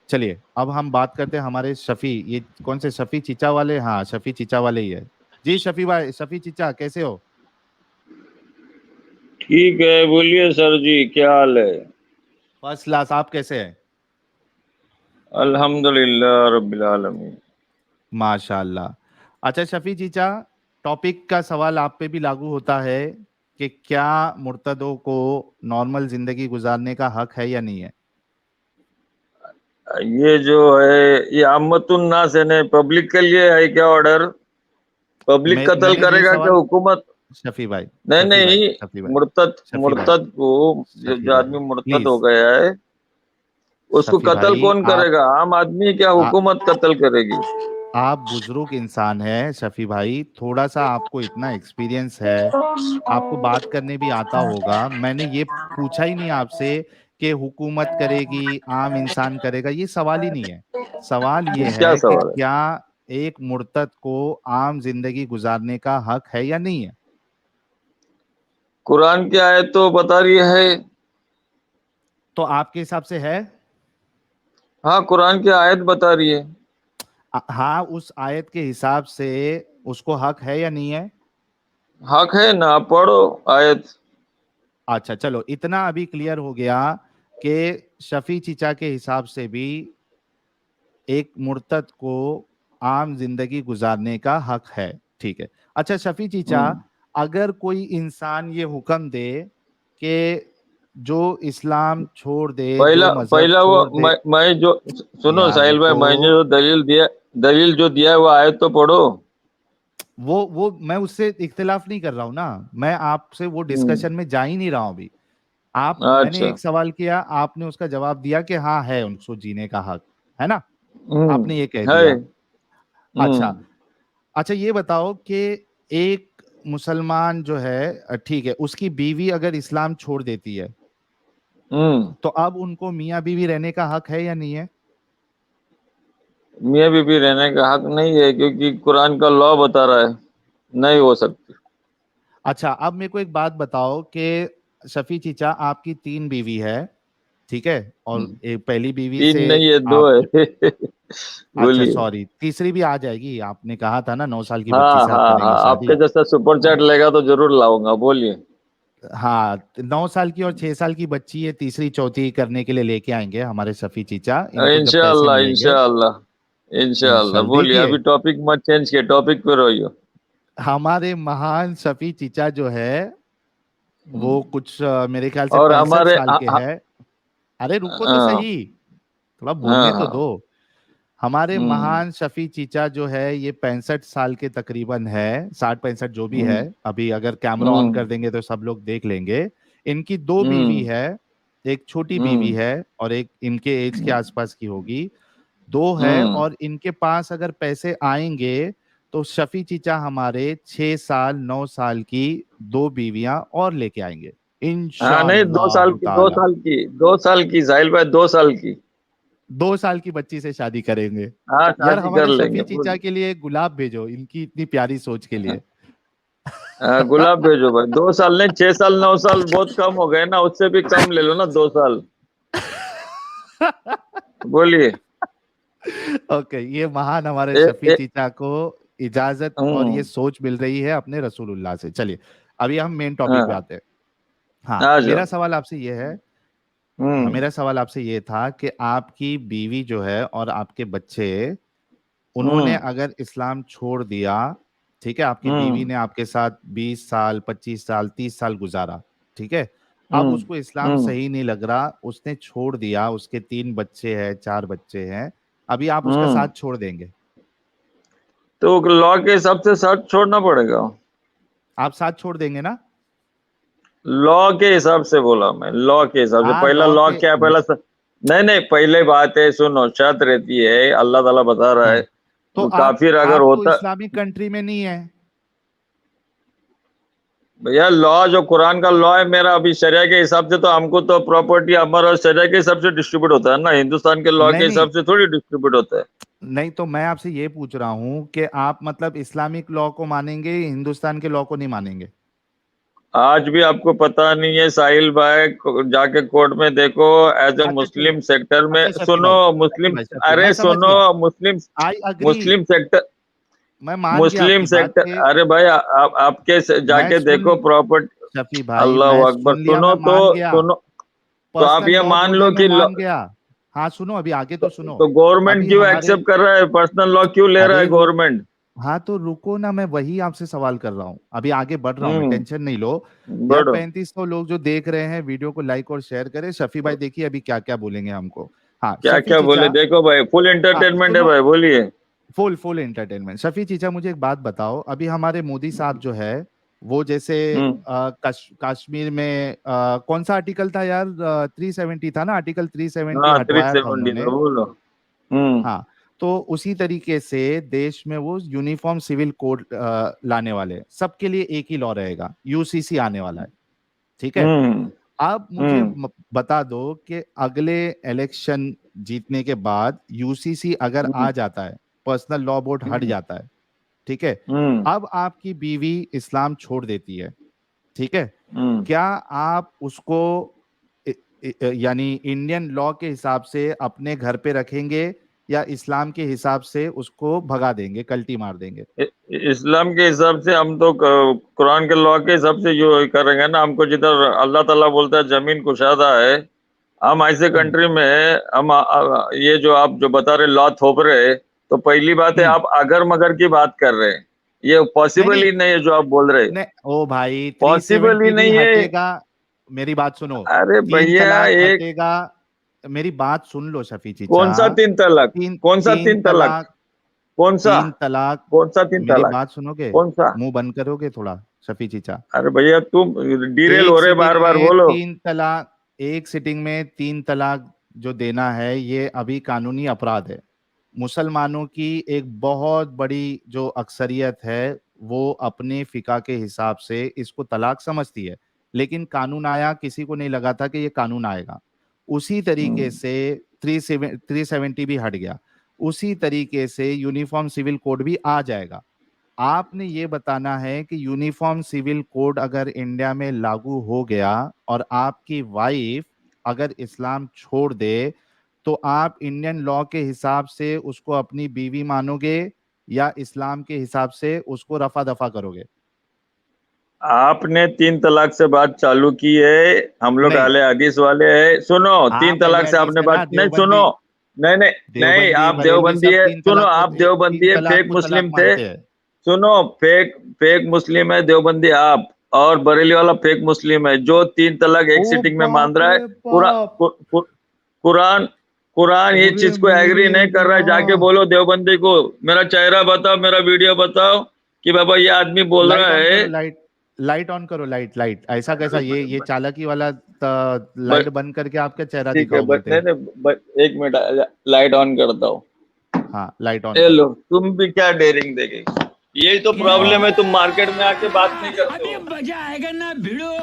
चलिए अब हम बात करते हैं हमारे शफी, ये कौन से शफी चीचा वाले, हाँ शफी चीचा वाले ही है। जी शफी भाई, शफी चीचा कैसे हो? ठीक है, बोलिए सर जी, क्या हाल है? फर्स्ट क्लास, आप कैसे हैं? अल्हम्दुलिल्लाह रब्बिल आलमीन। माशाल्लाह। अच्छा शफी चीचा, टॉपिक का सवाल आप पे भी लागू होता है कि क्या मुर्तदों को नॉर्मल जिंदगी गुजारने का हक है या नहीं है? ये जो है, ये आमतुन्नास है ने, पब्लिक के लिए है क्या ऑर्डर? पब्लिक कत्ल मैंने ये करेगा क्या सवाल, हुकूमत? शफी भाई, नहीं शफी भाई, नहीं, शफी भाई, मुर्तद शफी भाई, मुर्तद को, शफी जो भाई, आदमी मुर्तद हो प्लीज। गया है, उसको शफी कत्ल भाई कौन आप करेगा? आम आदमी क्या आ, हुकूमत कत्ल करेगी? आप बुजुर्ग इंसान हैं शफी भाई, थोड़ा सा आपको इतना एक्सपीरियंस है, आपको बात करने भी आता होगा। मैंने ये पूछा ही नहीं आपसे कि हुकूमत करेगी आम इंसान करेगा, ये सवाल ही नहीं है। सवाल ये क्या है कि सवाल है? क्या एक मुर्तद को आम जिंदगी गुजारने का हक है या नहीं है? कुरान की आयत तो बता रही है। तो आपके हिसाब से है? हाँ, कुरान की आयत बता रही है। हाँ, उस आयत के हिसाब से उसको हक है या नहीं है? हक है ना, आप पढ़ो आयत। अच्छा चलो, इतना अभी क्लियर हो गया कि शफी चीचा के हिसाब से भी एक मुर्तद को आम जिंदगी गुजारने का हक है। ठीक है। अच्छा शफी चीचा, हम्म। अगर कोई इंसान ये हुक्म दे कि जो इस्लाम छोड़ दे, जो पहला मजहब पहला वो छोड़ दे, मैं जो, सुनो यार साहिल भाई, रुको, मैंने जो दलील जो दिया है वो आयत तो पढ़ो। वो मैं उससे इख्तिलाफ नहीं कर रहा हूं ना, मैं आपसे वो हम्म। डिस्कशन में जा ही नहीं रहा हूं अभी। आप, मैंने अच्छा। एक सवाल किया, आपने उसका जवाब दिया कि हाँ है उनको जीने का हक, है ना? आपने ये कह है। दिया। अच्छा। हम्म। अच्छा ये बताओ कि एक मुसलमान जो है, ठीक है, उसकी बीवी अगर इस्लाम छोड़ देती है, हम्म। तो अब उनको मियाँ बीवी रहने का हक है या नहीं है? मियाँ बीवी रहने का हक नहीं है, क्योंकि कुरान का लॉ बता रहा है नहीं हो सकती। अच्छा अब मेरे को एक बात बताओ कि शफी चीचा, आपकी तीन बीवी है, ठीक है, और एक पहली बीवी तीन से नहीं है, दो आप है। अच्छा बोलिए। सॉरी, तीसरी भी आ जाएगी, आपने कहा था ना 9 साल की बच्ची हाँ से आप हाँ हाँ, करेंगे आपके शादी। जैसा सुपर चैट लेगा तो जरूर लाऊंगा, बोलिए। हाँ, 9 साल की और 6 साल की बच्ची है, तीसरी चौथी करने के लिए लेके आएंगे हमारे शफी चीचा, इनको जब पैसे इंशाल्लाह मिलेंगे। इंशाल्लाह इंशाल्लाह, इंशाल्लाह। बोलिए, देखिए, अभी टॉपिक मत चेंज किए, टॉपिक पे रहिए। हमारे महान शफी चीचा जो है, वो कुछ मेरे ख्याल से और 65 हमारे साल के हैं। अरे रुको तो हाँ सही, थोड़ा बोलने तो हाँ। दो। हमारे हम्म। महान शफी चीचा जो है ये 65 साल के तकरीबन है, 60 65 जो भी है। हम्म। अभी अगर कैमरा ऑन कर हम्म। देंगे तो सब लोग देख लेंगे। इनकी दो बीवी हम्म। है, एक छोटी बीवी हम्म। है और एक इनके एज के आसपास की होगी, दो है। हम्म। और इनके पास अगर पैसे आएंगे तो शफी चीचा हमारे 6 साल 9 साल की दो बीवियां और लेके आएंगे हाँ नहीं, दो साल इंशाअल्लाह की, दो ताला। साल की, 2 साल की साहिल भाई, 2 साल की। 2 साल की बच्ची से शादी करेंगे। हाँ, यार शादी कर हमारे लेंगे, शफी चीचा बोलिए। के लिए गुलाब भेजो, इनकी इतनी प्यारी सोच के लिए। हाँ, गुलाब भेजो भाई। 2 साल नहीं, 6 साल 9 साल बहुत कम हो गए ना, उससे भी कम ले लो ना, 2 साल। बोलिए। ओके, ये महान हमारे ए, शफी ए, चीचा को इजाजत और ये हम्म। सोच मिल रही है अपने रसूलुल्लाह से। चलिए अभी हम मेन टॉपिक पे हाँ, आते हैं। हाँ, आ मेरा जाओ। सवाल आपसे ये है, हाँ हम्म। मेरा सवाल आपसे ये था कि आपकी बीवी जो है और आपके बच्चे, उन्होंने हम्म। अगर इस्लाम छोड़ दिया, ठीक है, आपकी बीवी हम्म। ने आपके साथ 20 साल 25 साल 30 साल गुजारा, ठीक है, अब हम्म। उसको इस्लाम हम्म। सही नहीं लग रहा, उसने छोड़ दिया, उसके 3 बच्चे हैं 4 बच्चे हैं, अभी आप उसका हम्म। साथ छोड़ देंगे? तो लॉ के हिसाब से साथ छोड़ना पड़ेगा। आप साथ छोड़ देंगे ना? लॉ के हिसाब से बोला मैं, लॉ के हिसाब से। हाँ पहला लॉ लॉ के, क्या है? नहीं नहीं, पहले बात है, सुनो, शर्त रहती है, अल्लाह ताला बता रहा है। हाँ, तो काफिर अगर आप तो होता, इस्लामिक कंट्री में नहीं है। भैया लॉ जो कुरान का लॉ है मेरा, अभी शरिया के हिसाब से तो हमको तो प्रॉपर्टी हमारा शरिया के हिसाब से डिस्ट्रीब्यूट होता है ना, हिंदुस्तान के लॉ नहीं के नहीं, हिसाब से थोड़ी डिस्ट्रीब्यूट होता है। नहीं तो मैं आपसे ये पूछ रहा हूं कि आप मतलब इस्लामिक लॉ को मानेंगे, हिंदुस्तान के लॉ को नहीं मानेंगे? आज भी आपको पता नहीं है साहिल भाई, जाके कोर्ट में देखो, एज ए अच्छा चलो। मुस्लिम सेक्टर में, अच्छा शफी सुनो भाई, मुस्लिम, मैं अरे समझ सुनो, गया। मुस्लिम, आई अग्री। मुस्लिम सेक्टर, मैं मान गया मुस्लिम आपकी बात सेक्टर, के। अरे भाई आपके मैं जाके सुन, देखो प्रॉपर्टी। शफी भाई अल्लाह मैं अकबर, सुन लिया, सुनो मैं तो, मान गया। सुनो तो आप पर्सनल ये लॉ मान बोले, लो मैं कि मान गया। हाँ सुनो, अभी आगे तो सुनो। तो गवर्नमेंट अभी क्यों हमारे, एक्सेप्ट कर रहा है, पर्सनल लॉ क्यों ले रहा है अरे रुक, गवर्नमेंट? हाँ तो रुको ना, मैं वही आपसे सवाल कर रहा हूँ, अभी आगे बढ़ रहा हूँ, मैं हम्म, टेंशन नहीं लो। यार बड़ो, 3500 लोग जो देख रहे हैं, वीडियो को लाइक और शेयर करें। शफी भाई देखिए अभी क्या क्या बोलेंगे हमको। हाँ क्या शफी क्या बोले, चीचा। देखो भाई, फुल हाँ एंटरटेनमेंट है सुनो, भाई, बोलिए। Full full entertainment. शफी चीचा मुझे एक बात बताओ, अभी हमारे मोदी साहब जो है, वो जैसे हम्म, कश्मीर में कौन सा आर्टिकल था यार, 370 था ना, आर्टिकल 370 हाँ थ्री हटवाया था सेवेंटी था, उन्होंने। बोलो। हम्म, हाँ, तो उसी तरीके से देश में वो यूनिफॉर्म सिविल कोड लाने वाले हैं, सबके लिए एक ही लॉ रहेगा, यूसीसी आने वाला है। ठीक है। हम्म, अब मुझे हम्म, बता दो कि अगले इलेक्शन जीतने के बाद यूसीसी अगर हम्म, आ जाता है, पर्सनल लॉ बोर्ड हट हम्म, जाता है, ठीक है, हम्म, अब आपकी बीवी इस्लाम छोड़ देती है, ठीक है, हम्म। क्या आप उसको यानी इंडियन लॉ के हिसाब से अपने घर पे रखेंगे, या इस्लाम के हिसाब से उसको भगा देंगे, कल्टी मार देंगे? इस्लाम के हिसाब से हम तो कुरान के लॉ के हिसाब से जो करेंगे ना, हमको जिधर अल्लाह ताला बोलता है जमीन कुशादा है, हम ऐसे हम्म। कंट्री में हम ये जो आप जो बता रहे लॉ थोप रहे, तो पहली बात है हम्म। आप अगर मगर की बात कर रहे हैं, ये नहीं पॉसिबल नहीं ही नहीं है जो आप बोल रहे, नहीं, ओ भाई पॉसिबल ही 370 भी नहीं है। हटेगा। मेरी बात सुनो। अरे तीन भैया तलाक एक, हटेगा। मेरी बात सुन लो शफी चीचा। कौन सा तीन तलाक, तीन कौन सा तीन तीन तलाक, तलाक कौन सा, तीन तलाक कौन सा तीन मेरी तलाक, बात सुनोगे? कौन सा? मुंह बंद करोगे थोड़ा, शफी चीचा? अरे भैया तुम डिरेल एक हो रहे, बार सिटिंग बार में बोलो। तीन तलाक, एक सिटिंग में तीन तलाक जो देना है, ये अभी कानूनी अपराध है। मुसलमानों की एक बहुत बड़ी जो अक्सरियत है, वो अपने फिका के हिसाब से इसको तलाक समझती है, लेकिन कानून आया, किसी को नहीं लगा था कि ये कानून आएगा। उसी तरीके हम्म। से 370 भी हट गया, उसी तरीके से यूनिफॉर्म सिविल कोड भी आ जाएगा। आपने ये बताना है कि यूनिफॉर्म सिविल कोड अगर इंडिया में लागू हो गया और आपकी वाइफ अगर इस्लाम छोड़ दे, तो आप इंडियन लॉ के हिसाब से उसको अपनी बीवी मानोगे, या इस्लाम के हिसाब से उसको रफा दफा करोगे? आपने तीन तलाक से बात चालू की है, हम लोग नहीं, अहले हदीस वाले हैं, सुनो। तीन आप अहले तलाक से हदीस आपने है बात ना, नहीं, सुनो, देवबंदी, नहीं नहीं, नहीं देवबंदी आप बरेलवी देवबंदी सब है, तीन सुनो, तलाक को, आप देवबंदी तीन है, तलाक फेक को तलाक मुस्लिम थे, मानते हैं। सुनो, फेक फेक मुस्लिम है देवबंदी आप, और बरेली वाला फेक मुस्लिम है जो तीन तलाक ओ एक सिटिंग में मान बाप रहा है। रे बाप। कुरान, कुरान ये अरे चीज को मेरे एग्री नहीं कर रहा है, जाके अल्लाह। बोलो देवबंदी को, मेरा चेहरा बताओ, मेरा वीडियो बताओ कि बाबा ये आदमी बोल लाइट रहा ऑन है। करो, लाइट, लाइट ऑन करो, लाइट लाइट, ऐसा कैसा, ये चालाकी वाला लाइट बंद करके आपका चेहरा ठीक है, दिखाओ बोलते नहीं हैं? नहीं, एक मिनट, लाइट ऑन करता हूँ। हाँ लाइट ऑन ये करो। लो, तुम भी क्या डेयरिंग दे गई, यही तो प्रॉब्लम हाँ। है, तुम मार्केट में आके बात नहीं करते अभी हो। मजा आएगा ना भिड़ो।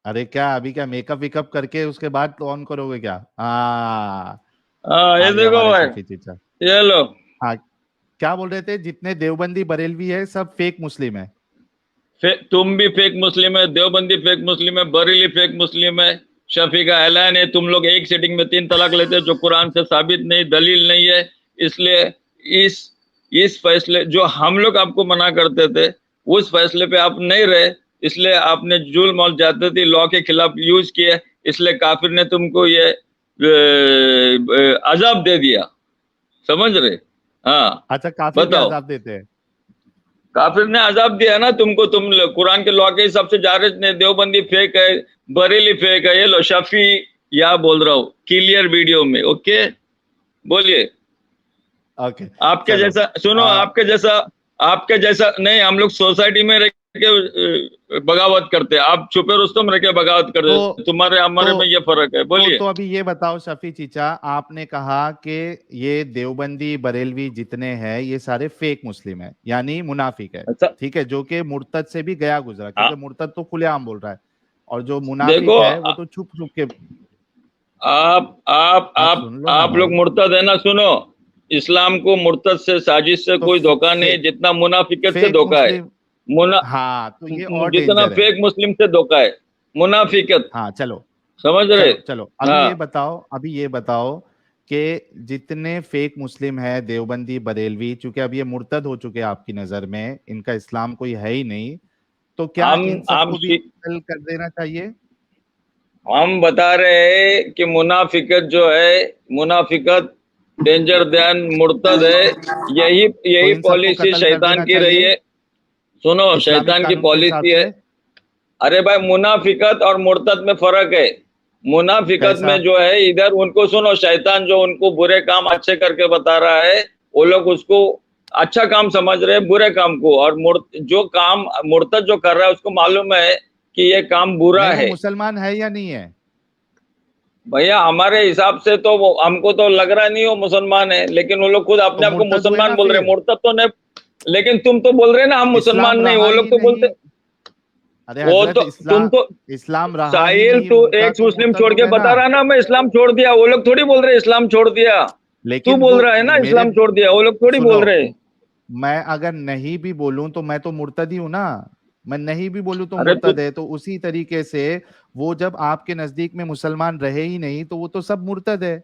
अरे क्या अभी क्या मेकअप वेकअप करके उसके बाद तो ऑन करोगे क्या? हाँ, हाँ आ ये गया देखो हमारे भाई, शफी चीचा। ये लो, हाँ, क्या बोल रहे थे? जितने देवबंदी बरेलवी है सब फेक मुस्लिम है। तुम भी फेक मुस्लिम है, देवबंदी फेक मुस्लिम है, बरेली फेक मुस्लिम है। शफी का ऐलान है, तुम लोग एक सीटिंग में तीन तलाक लेते हो, जो कुरान से साबित नहीं, दलील नहीं है। इसलिए इस इस फैसले जो हम लोग आपको मना करते थे, उस फैसले पे आप नहीं रहे, इसलिए आपने जुल्म और ज्यादती लॉ के खिलाफ यूज किए, इसलिए काफिर ने तुमको ये अजाब दे दिया, समझ रहे? हाँ, अच्छा, काफिर भी बताओ। अजाब देते हैं? काफिर ने अजाब दिया ना तुमको, तुम कुरान के लॉ के हिसाब से जा रहे थे, देवबंदी फेक है, बरेली फेक है, ये लो शफी, या बोल रहा हूँ क्लियर वीडियो में, ओके, बोलिए। ओके। आपके चलो। जैसा, सुनो, आपके जैसा नहीं, हम लोग सोसाइटी में रह के बगावत करते हैं, आप छुपे रुस्तम रह के बगावत तो करते, तुम्हारे हमारे में तो ये फर्क है, बोलिए। तो अभी ये बताओ शफी चीचा, आपने कहा कि ये देवबंदी बरेलवी जितने हैं ये सारे फेक मुस्लिम है, यानी मुनाफिक है, अच्छा, ठीक है, जो कि मुर्तद से भी गया गुजरा, क्योंकि मुर्तद तो खुलेआम बोल रहा है, और जो देखो, मुनाफिक है वो तो छुप छुप के। आप आप आप आप सुन लो ना आप लोग भाई। मुर्तद है ना, सुनो, इस्लाम को मुर्तद से, साजिश से तो कोई धोखा फे, नहीं, जितना मुनाफिकत से फेक धोखा है। मुस्लिम, मुना हाँ तो ये और जितना डेंजर है। फेक मुस्लिम से धोखा है, मुनाफिकत। हाँ चलो, समझ रहे? चलो चलो हाँ। अभी ये बताओ कि जितने फेक मुस्लिम है, देवबंदी, बरेलवी, चूंकि अब ये मुर्तद हो चुके हैं आपकी नजर में, इनका इस्लाम कोई है ही नहीं, तो क्या हम इन हम सबको भी कत्ल कर देना चाहिए? हम बता रहे हैं कि मुनाफिकत जो है, मुनाफिकत, डेंजर ध्यान, मुर्तद है। यही तो यही इन सबको पॉलिसी कत्ल कर शैतान देना की रही चाहिए है। सुनो, इस्लामिक शैतान की कानून के हिसाब पॉलिसी है। से? अरे भाई, मुनाफिकत और मुर्तद में फर्क है। मुनाफिकत कैसा? में जो है, इधर उनको सुनो, शैतान जो उनको बुरे काम अच्छे करके बता रहा है, वो लोग उसको अच्छा काम समझ रहे हैं, बुरे काम को। और जो काम मुर्तद जो कर रहा है, उसको मालूम है कि ये काम बुरा नहीं, वो है। मुसलमान है या नहीं है? भैया, हमारे हिसाब से तो वो, हमको तो लग रहा नहीं वो मुसलमान है, लेकिन वो लोग खुद तो अपने आप को मुर्तद हुए मुसलमान ना बोल रहे हैं, फिर। मुर्तद तो नहीं। लेकिन तुम तो बोल रहे हैं ना हम मुसलमान इस्लाम नहीं, रहा वो लोग ही तो नहीं। बोलते। अरे वो हजरत, तो तुम तो, इस्लाम रहा ही साहिल नहीं, तू उनका एक्स तो मुस्लिम मुर्तद छोड़ हो के गए ना। बता रहा ना मैं इस्लाम छोड़ दिया, वो लोग थोड़ी बोल रहे इस्लाम छोड़ दिया। तू लेकिन वो बोल रहा है ना मेरे, इस्लाम छोड़ दिया, वो लोग थोड़ी सुनो, बोल रहे। मैं अगर नहीं भी बोलूं तो मैं तो मुर्तद ही हूं ना। मैं नहीं भी बोलूं तो अरे तू, मुर्तद है, तो उसी तरीके से वो जब आपके नजदीक में मुसलमान रहे ही नहीं तो वो तो सब मुर्तद है।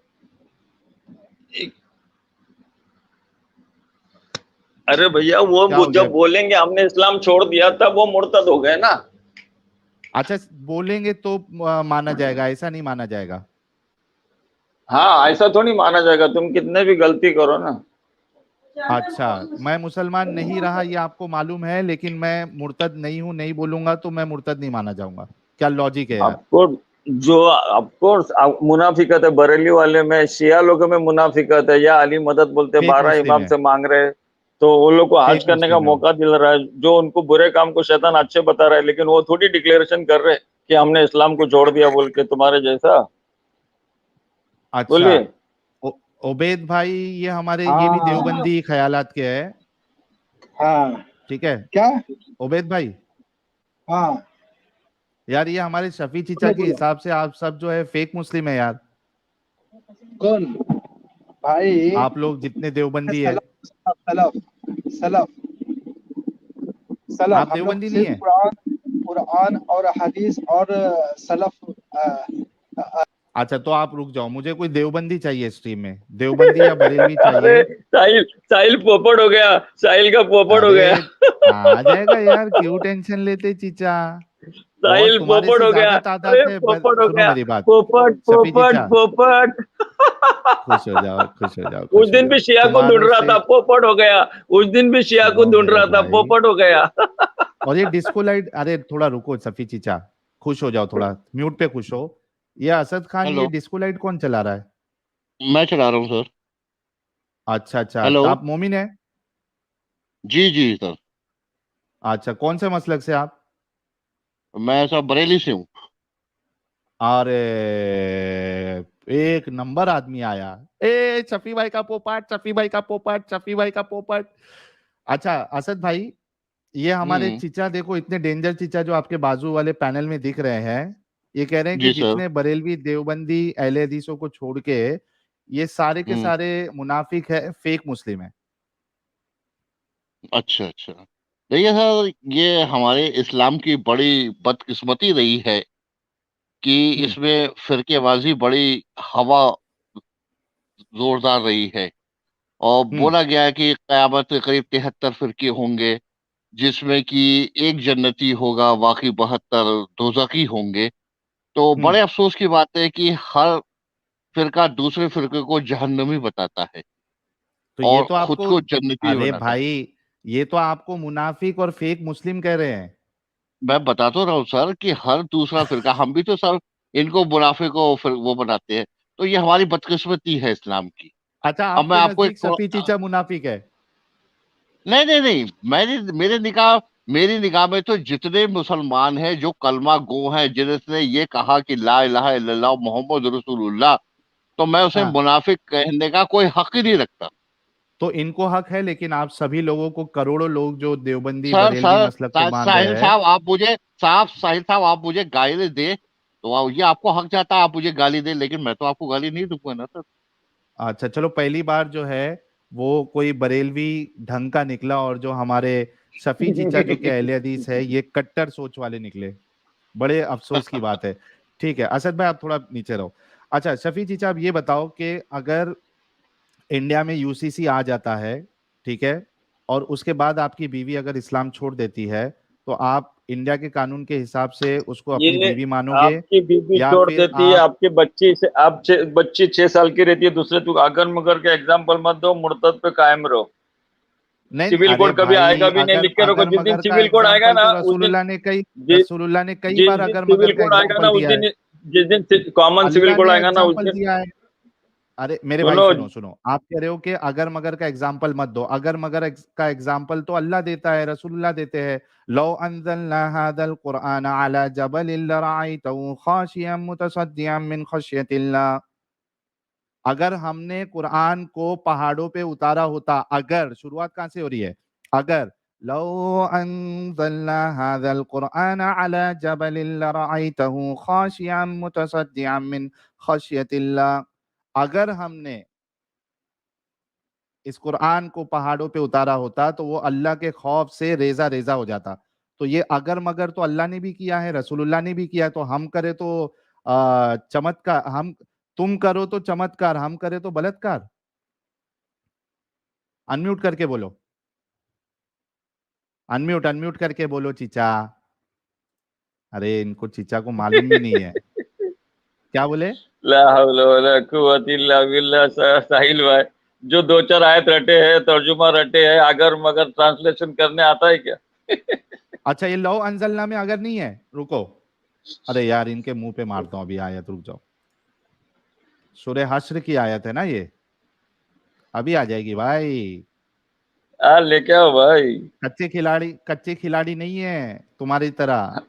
अरे भैया, क्या वो हो गया? जब बोलेंगे हमने इस्लाम छोड़ दिया, तब वो मुर्तद हो गए ना। अच्छा, बोलेंगे तो माना जाएगा, ऐसा नहीं माना जाएगा? हाँ, ऐसा थोड़ी माना जाएगा, तुम कितने भी गलती करो ना। अच्छा, मैं मुसलमान नहीं रहा ये आपको मालूम है, लेकिन मैं मुर्तद नहीं हूं, नहीं बोलूंगा तो मैं मुर्तद नहीं माना जाऊंगा? क्या लॉजिक है यार? आपको जो, ऑफकोर्स मुनाफिकत है बरेली वाले में, शिया लोगों में मुनाफिकत है, या अली मदद बोलते फेक 12 मुस्लिम इमाम है, से मांग रहे हैं, तो वो लोग को हज फेक करने का मुस्लिम है वो। मौका दिल रहा है, जो उनको बुरे काम को शैतान अच्छे बता रहा है, लेकिन वो थोड़ी डिक्लेरेशन कर रहे कि हमने इस्लाम को छोड़ दिया बोल के, तुम्हारे जैसा। अच्छा, बोलिए। ओ, उबैद भाई, ये हमारे ये भी हाँ देवबंदी ख्यालात के है, हाँ। ठीक है? क्या? उबैद भाई, हाँ, यार ये हमारे शफी चीचा बोलो के बोलो। हिसाब से आप सब जो है फेक मुस्लिम है यार। कौन? भाई, आप लोग जितने देवबंदी है। सलफ सलफ सलफ सलफ आप हम लोग देवबंदी नहीं सिर्फ है? कुरान कुरान और हदीस और सलफ अच्छा, तो आप रुक जाओ, मुझे कोई देवबंदी चाहिए स्ट्रीम में, देवबंदी या बरेलवी अरे चाहिए। साहिल, साहिल पोपट हो गया, साहिल का पोपट हो अरे गया। आ जाएगा यार, क्यों टेंशन लेते चीचा? बहुत साहिल तुम्हारे पोपट से हो गया, ज्यादा अरे तादाद है, पोपट हो सुनो गया। मेरी बात। पोपट शफी पोपट चीचा, पोपट। खुश हो जाओ, खुश हो जाओ, उस खुश हो दिन भी जाओ शिया को ढूंढ तुम्हारों रहा से। था, पोपट हो गया। उस दिन भी शिया को सुनो ढूंढ मेरे रहा था, भाई, पोपट हो गया। और ये डिस्को लाइट, अरे थोड़ा रुको सफी चीचा, खुश हो जाओ थोड़ा, म्यूट पे खुश हो। ये असद खान, ये हेलो। डिस्को लाइट कौन चला रहा है? मैं चला रहा हूँ सर। अच्छा अच्छा, हेलो। तो आप मोमिन है? जी जी सर। अच्छा, कौन से मसलक से आप? मैं सर बरेली से हूँ। अरे, एक नंबर आदमी आया। ए शफी भाई का पोपट, शफी भाई का पोपट, शफी भाई का पोपट। अच्छा असद भाई, ये हमारे हम्म। चीचा देखो, इतने डेंजर चीचा जो आपके बाजू वाले पैनल में दिख रहे हैं, ये कह रहे हैं कि जी सर। जितने बरेलवी, देवबंदी, अहले हदीसों को छोड़ के ये सारे के हम्म। सारे मुनाफिक है, फेक मुस्लिम है। अच्छा अच्छा। देखिए सर, ये हमारे इस्लाम की बड़ी बदकिस्मती रही है कि हम्म इसमें फिरकेबाजी बड़ी हवा जोरदार रही है। और हम्म बोला गया है कि क़यामत के करीब 73 फिरके होंगे, जिसमें कि एक जन्नती होगा, बाकी 72 दोजखी होंगे। तो हम्म बड़े अफसोस की बात है कि हर फिरका दूसरे फिरके को जहन्नमी बताता है तो ये और तो खुद आपको, को जन्नती अरे बनाता है। भाई, ये तो आपको मुनाफिक और फेक मुस्लिम कह रहे हैं। मैं बता तो रहा हूँ सर कि हर दूसरा फिरका, हम भी तो सर इनको मुनाफे को फिर वो बनाते हैं। तो ये हमारी बदकिस्मती है इस्लाम की। अच्छा, अब मैं आपके आपको एक नजदीक सफी चीचा मुनाफिक है? नहीं नहीं नहीं, मेरी निगाह में तो जितने मुसलमान हैं जो कलमा गो हैं, जिसने ये कहा कि ला इलाहा इल्लल्लाह मोहम्मद रसूलुल्लाह, तो मैं उसे हाँ, मुनाफिक कहने का कोई हक ही नहीं रखता। तो इनको हक है, लेकिन आप सभी लोगों को, करोड़ों लोग जो देवबंदी, सर बरेलवी सर मसलक को मान साहिल रहे हैं। साहब, साहिल साहब, आप मुझे गाली दे तो ये आपको हक जाता है, आप मुझे गाली दे, लेकिन मैं तो आपको गाली नहीं दूंगा ना सर। अच्छा चलो, पहली बार जो है वो कोई बरेलवी ढंग का निकला, और जो हमारे शफी चीचा जो कि अहले हदीस है, ये कट्टर सोच वाले निकले। बड़े अफसोस की बात है। ठीक है असद भाई, आप थोड़ा नीचे रहो। अच्छा शफी चीचा, आप ये बताओ कि अगर इंडिया में यूसीसी आ जाता है, ठीक है, और उसके बाद आपकी बीवी अगर इस्लाम छोड़ देती है, तो आप इंडिया के कानून के हिसाब से उसको अपनी ये बीवी मानोगे, आपकी बीवी या छोड़ फिर देती है, आप आपकी बच्ची से आप बच्ची 6 साल की रहती है, दूसरे तू अगर मगर के एग्जाम्पल मत दो, मुर्तद पे कायम रहो। नहीं सिविल अरे कोड कभी भाई, आएगा भी नहीं, अगर लिख के रखो। अगर जिस दिन मगर का सिविल कोड आएगा एग्जाम्पल ना तो उस दिन, जि, रसूलुल्लाह ने कई जिस बार दिन अगर सिविल मगर का कोड आएगा ना एग्जाम्पल उस दिया है। दिन, जिस दिन कॉमन सिविल अल्लाह कोड ने आएगा ना उस एग्जाम्पल दिन, दिया है। अरे मेरे भाई सुनो। सुनो सुनो, आप कह रहे हो कि अगर मगर का एग्जाम्पल मत दो, अगर मगर का एग्जाम्पल तो अल्लाह देता है, रसूलुल्लाह देते हैं। लो अंज़लना हादल कुरआन अला जबलिन लरअयतहु खाशियम मुतसद्दिअम मिन खश्यतिल्लाह। अगर हमने कुरान को पहाड़ों पे उतारा होता, अगर, शुरुआत कहां से हो रही है, अगर, लो अंज़लना हादल कुरआन अला जबलिन लरअयतहु खाशियम मुतसद्दिअम मिन खश्यतिल्लाह। अगर हमने इस कुरान को पहाड़ों पे उतारा होता, तो वो अल्लाह के खौफ से रेजा रेजा हो जाता। तो ये अगर मगर तो अल्लाह ने भी किया है, रसूलुल्लाह ने भी किया है, तो हम करे तो चमत्कार, हम, तुम करो तो चमत्कार, हम करे तो बलात्कार। अनम्यूट करके बोलो, अनम्यूट अनम्यूट करके बोलो चीचा। अरे इनको चीचा को मालूम भी नहीं है। क्या बोले? ला हौला वला कुव्वत इल्ला बिल्लाह। साहिल भाई, जो दो चार आयत रटे हैं, तर्जुमा रटे हैं, अगर मगर ट्रांसलेशन करने आता है क्या? अच्छा ये लो अंजलना में अगर नहीं है, रुको, अरे यार इनके मुंह पे मारता हूं अभी आयत, रुक जाओ। सूरह हश्र की आयत है ना ये, अभी आ जाएगी भाई। लेके आओ भाई। कच्चे खिलाड़ी नहीं है तुम्हारी तरह।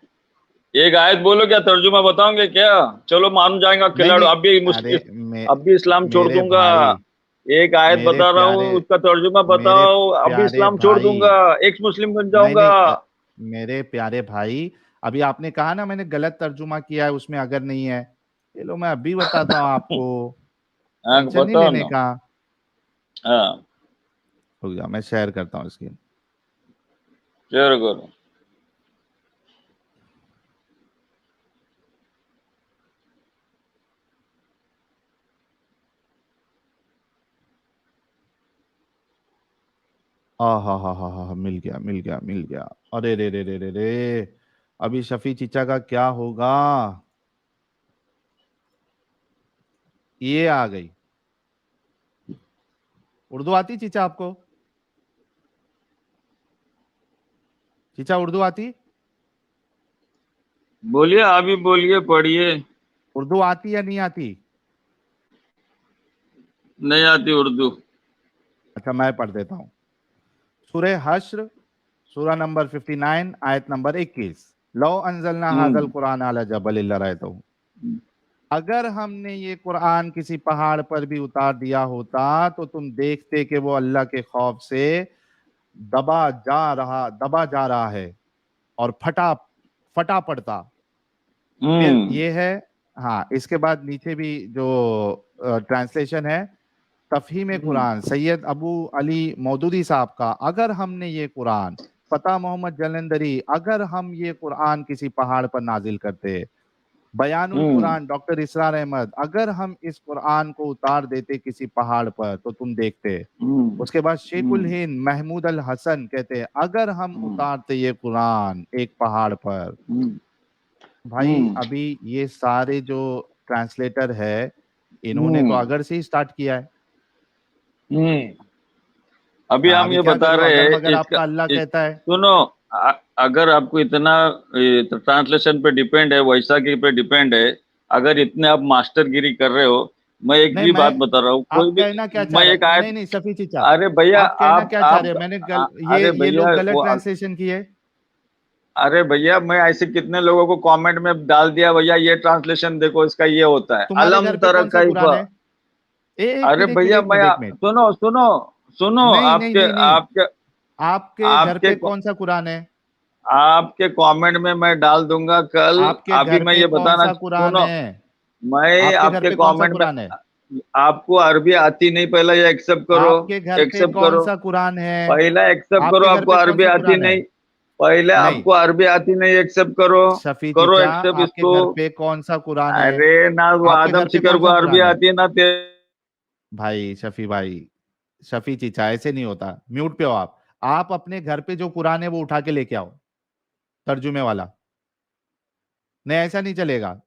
एक आयत बोलो, क्या तर्जुमा बताओगे क्या? चलो मान जाएगा नहीं खिलाड़ू, नहीं, अब भी अरे अब भी इस्लाम छोड़ मेरे दूंगा। भाई, एक आयत मेरे बता रहा प्यारे, हूँ, उसका तर्जुमा मेरे बताओ, अब भी प्यारे इस्लाम छोड़ भाई, दूंगा, एक्स मुस्लिम बन नहीं जाऊंगा। नहीं, मेरे प्यारे भाई, अभी आपने कहा ना मैंने गलत तर्जुमा किया है, उसमें अगर नहीं है। ये लो मैं अभी बताता हूँ आपको, हाँ टेंशन नहीं बताओ लेने ना। का। हाँ रुक जाओ मैं शेयर करता हूँ स्क्रीन। शेयर करो। हा, मिल गया मिल गया मिल गया। अरे रे रे रे रे रे, अभी शफी चीचा का क्या होगा? ये आ गई। उर्दू आती चीचा आपको? चीचा उर्दू आती? बोलिए, अभी बोलिए, पढ़िए। उर्दू आती या नहीं आती? नहीं आती उर्दू। अच्छा मैं पढ़ देता हूँ। सूरह हश्र, सूरा नंबर 59, आयत नंबर 21। लो अंजलना हाजल हम्म कुरान अला जबल लरअयतहु। अगर हमने ये कुरान किसी पहाड़ पर भी उतार दिया होता, तो तुम देखते कि वो अल्लाह के खौफ से दबा जा रहा है, और फटा फटा पड़ता। फिर हम्म ये है, हाँ इसके बाद नीचे भी जो ट्रांसलेशन है, तफहीम हम्म कुरान सैयद अबू अली मौदूदी साहब का, अगर हमने ये कुरान, फता मोहम्मद जलंधरी, अगर हम ये कुरान किसी पहाड़ पर नाजिल करते। बयानुल हम्म कुरान डॉक्टर इसरार अहमद, अगर हम इस कुरान को उतार देते किसी पहाड़ पर तो तुम देखते। हम्म उसके बाद शेखुल हम्म हिंद महमूद अल हसन कहते हैं, अगर हम हम्म उतारते ये कुरान एक पहाड़ पर। हम्म भाई हम्म अभी ये सारे जो ट्रांसलेटर है, इन्होंने तो हम्म अगर से ही स्टार्ट किया है। हम्म। अभी हाँ हम अभी ये क्या बता करूं, रहे अगर हैं मगर इसका। आपका अल्लाह कहता है। सुनो, अगर आपको इतना ट्रांसलेशन पे डिपेंड है, वैसा की पे डिपेंड है, अगर इतने आप मास्टरगिरी कर रहे हो, मैं एक नहीं भी मैं, बात बता रहा हूँ, कोई आप भी। कहना क्या चाह मैं रहे एक हैं? आयत। नहीं नहीं शफी चीचा, अरे भैया, आप कहना क्या चाह रहे हैं? अरे ये भैया लोग गलत वो, ट्रांसलेशन किए। अरे भैया मैं ऐसे कितने लोगों को कमेंट में डाल दिया, भैया ये ट्रांसलेशन देखो, इसका ये होता है, तुम्हारे अलम घर पे तरह कौन सा कुरान कैफा। है? एक अरे मिनट एक मिनट भैया एक मिनट एक मिनट। सुनो सुनो सुनो। नहीं नहीं आपके नहीं नहीं, आपके आपके घर आपके पे कौन सा कुरान है? आपके कमेंट में मैं डाल दूंगा कल। आपके अभी घर मैं पे ये कौन बताना, सा कुरान सुनो, है? मैं आपके घर आपके पे कौन सा कमेंट में, कुरान है? आपको अरबी आती नहीं, पहले ये एक्सेप्ट करो, आपके घर पे एक्सेप्ट कौन करो, सा कुरान है? पहला एक्सेप्ट करो। आपके घर आपको पे कौन अरबी सा आती कुरान है? नहीं, पहले नहीं, आपको अरबी आती नहीं, एक्सेप्ट करो, शफी करो चीचा, एक्सेप्ट आपके इसको। घर पे कौन सा कुरान है? अरे ना वो आपके आदम घर पे शिकर कौन को सा अरबी कुरान है? आती है ना भाई शफी भाई, शफी चीचा, ऐसे नहीं होता। म्यूट पे हो आप अपने घर पे जो कुरान है वो उठा के लेके आओ, तर्जुमे वाला। नहीं, ऐसा नहीं चलेगा।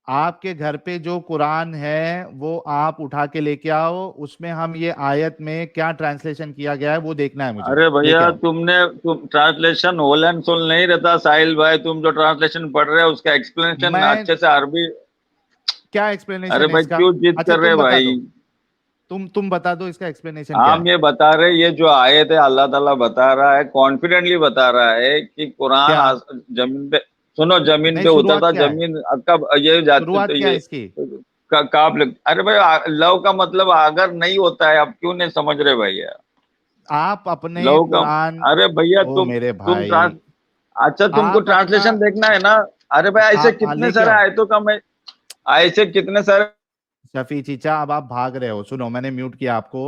आपके घर पे जो कुरान है वो आप उठा के लेके आओ, उसमें हम ये आयत में क्या ट्रांसलेशन किया गया है वो देखना है मुझे। अरे लेके भैया आओ। तुम ट्रांसलेशन होल एंड सोल नहीं रहता साहिल भाई, तुम जो ट्रांसलेशन पढ़ रहे हो उसका एक्सप्लेनेशन मैं अच्छे से अरबी। क्या अरे एक्सप्लेनेशन है भाई इसका? क्यों जिद अच्छा कर रहे तुम बता भाई? दो, तुम बता दो इसका एक्सप्लेनेशन क्या हम है। ये बता रहे, ये जो आयत है अल्लाह ताला बता रहा है, कॉन्फिडेंटली बता रहा है कि कुरान क्या? जमीन पे, सुनो, जमीन नहीं, पे शुरुआत उतरता, क्या है? जमीन का ये जाते शुरुआत तो क्या है ये इसकी? अरे भाई लव का मतलब अगर नहीं होता है, आप क्यों नहीं समझ रहे भैया? आप अपने लव का, कुरान, अरे भैया ओ मेरे तुम भाई, अच्छा तुमको आप अपना, ट्रांसलेशन देखना है ना? अरे भाई ऐसे आप कितने लेके सारे आओ। आयतों का मैं, ऐसे कितने सारे। शफी चीचा, अब आप भाग रहे हो। सुनो, मैंने म्यूट किया आपको,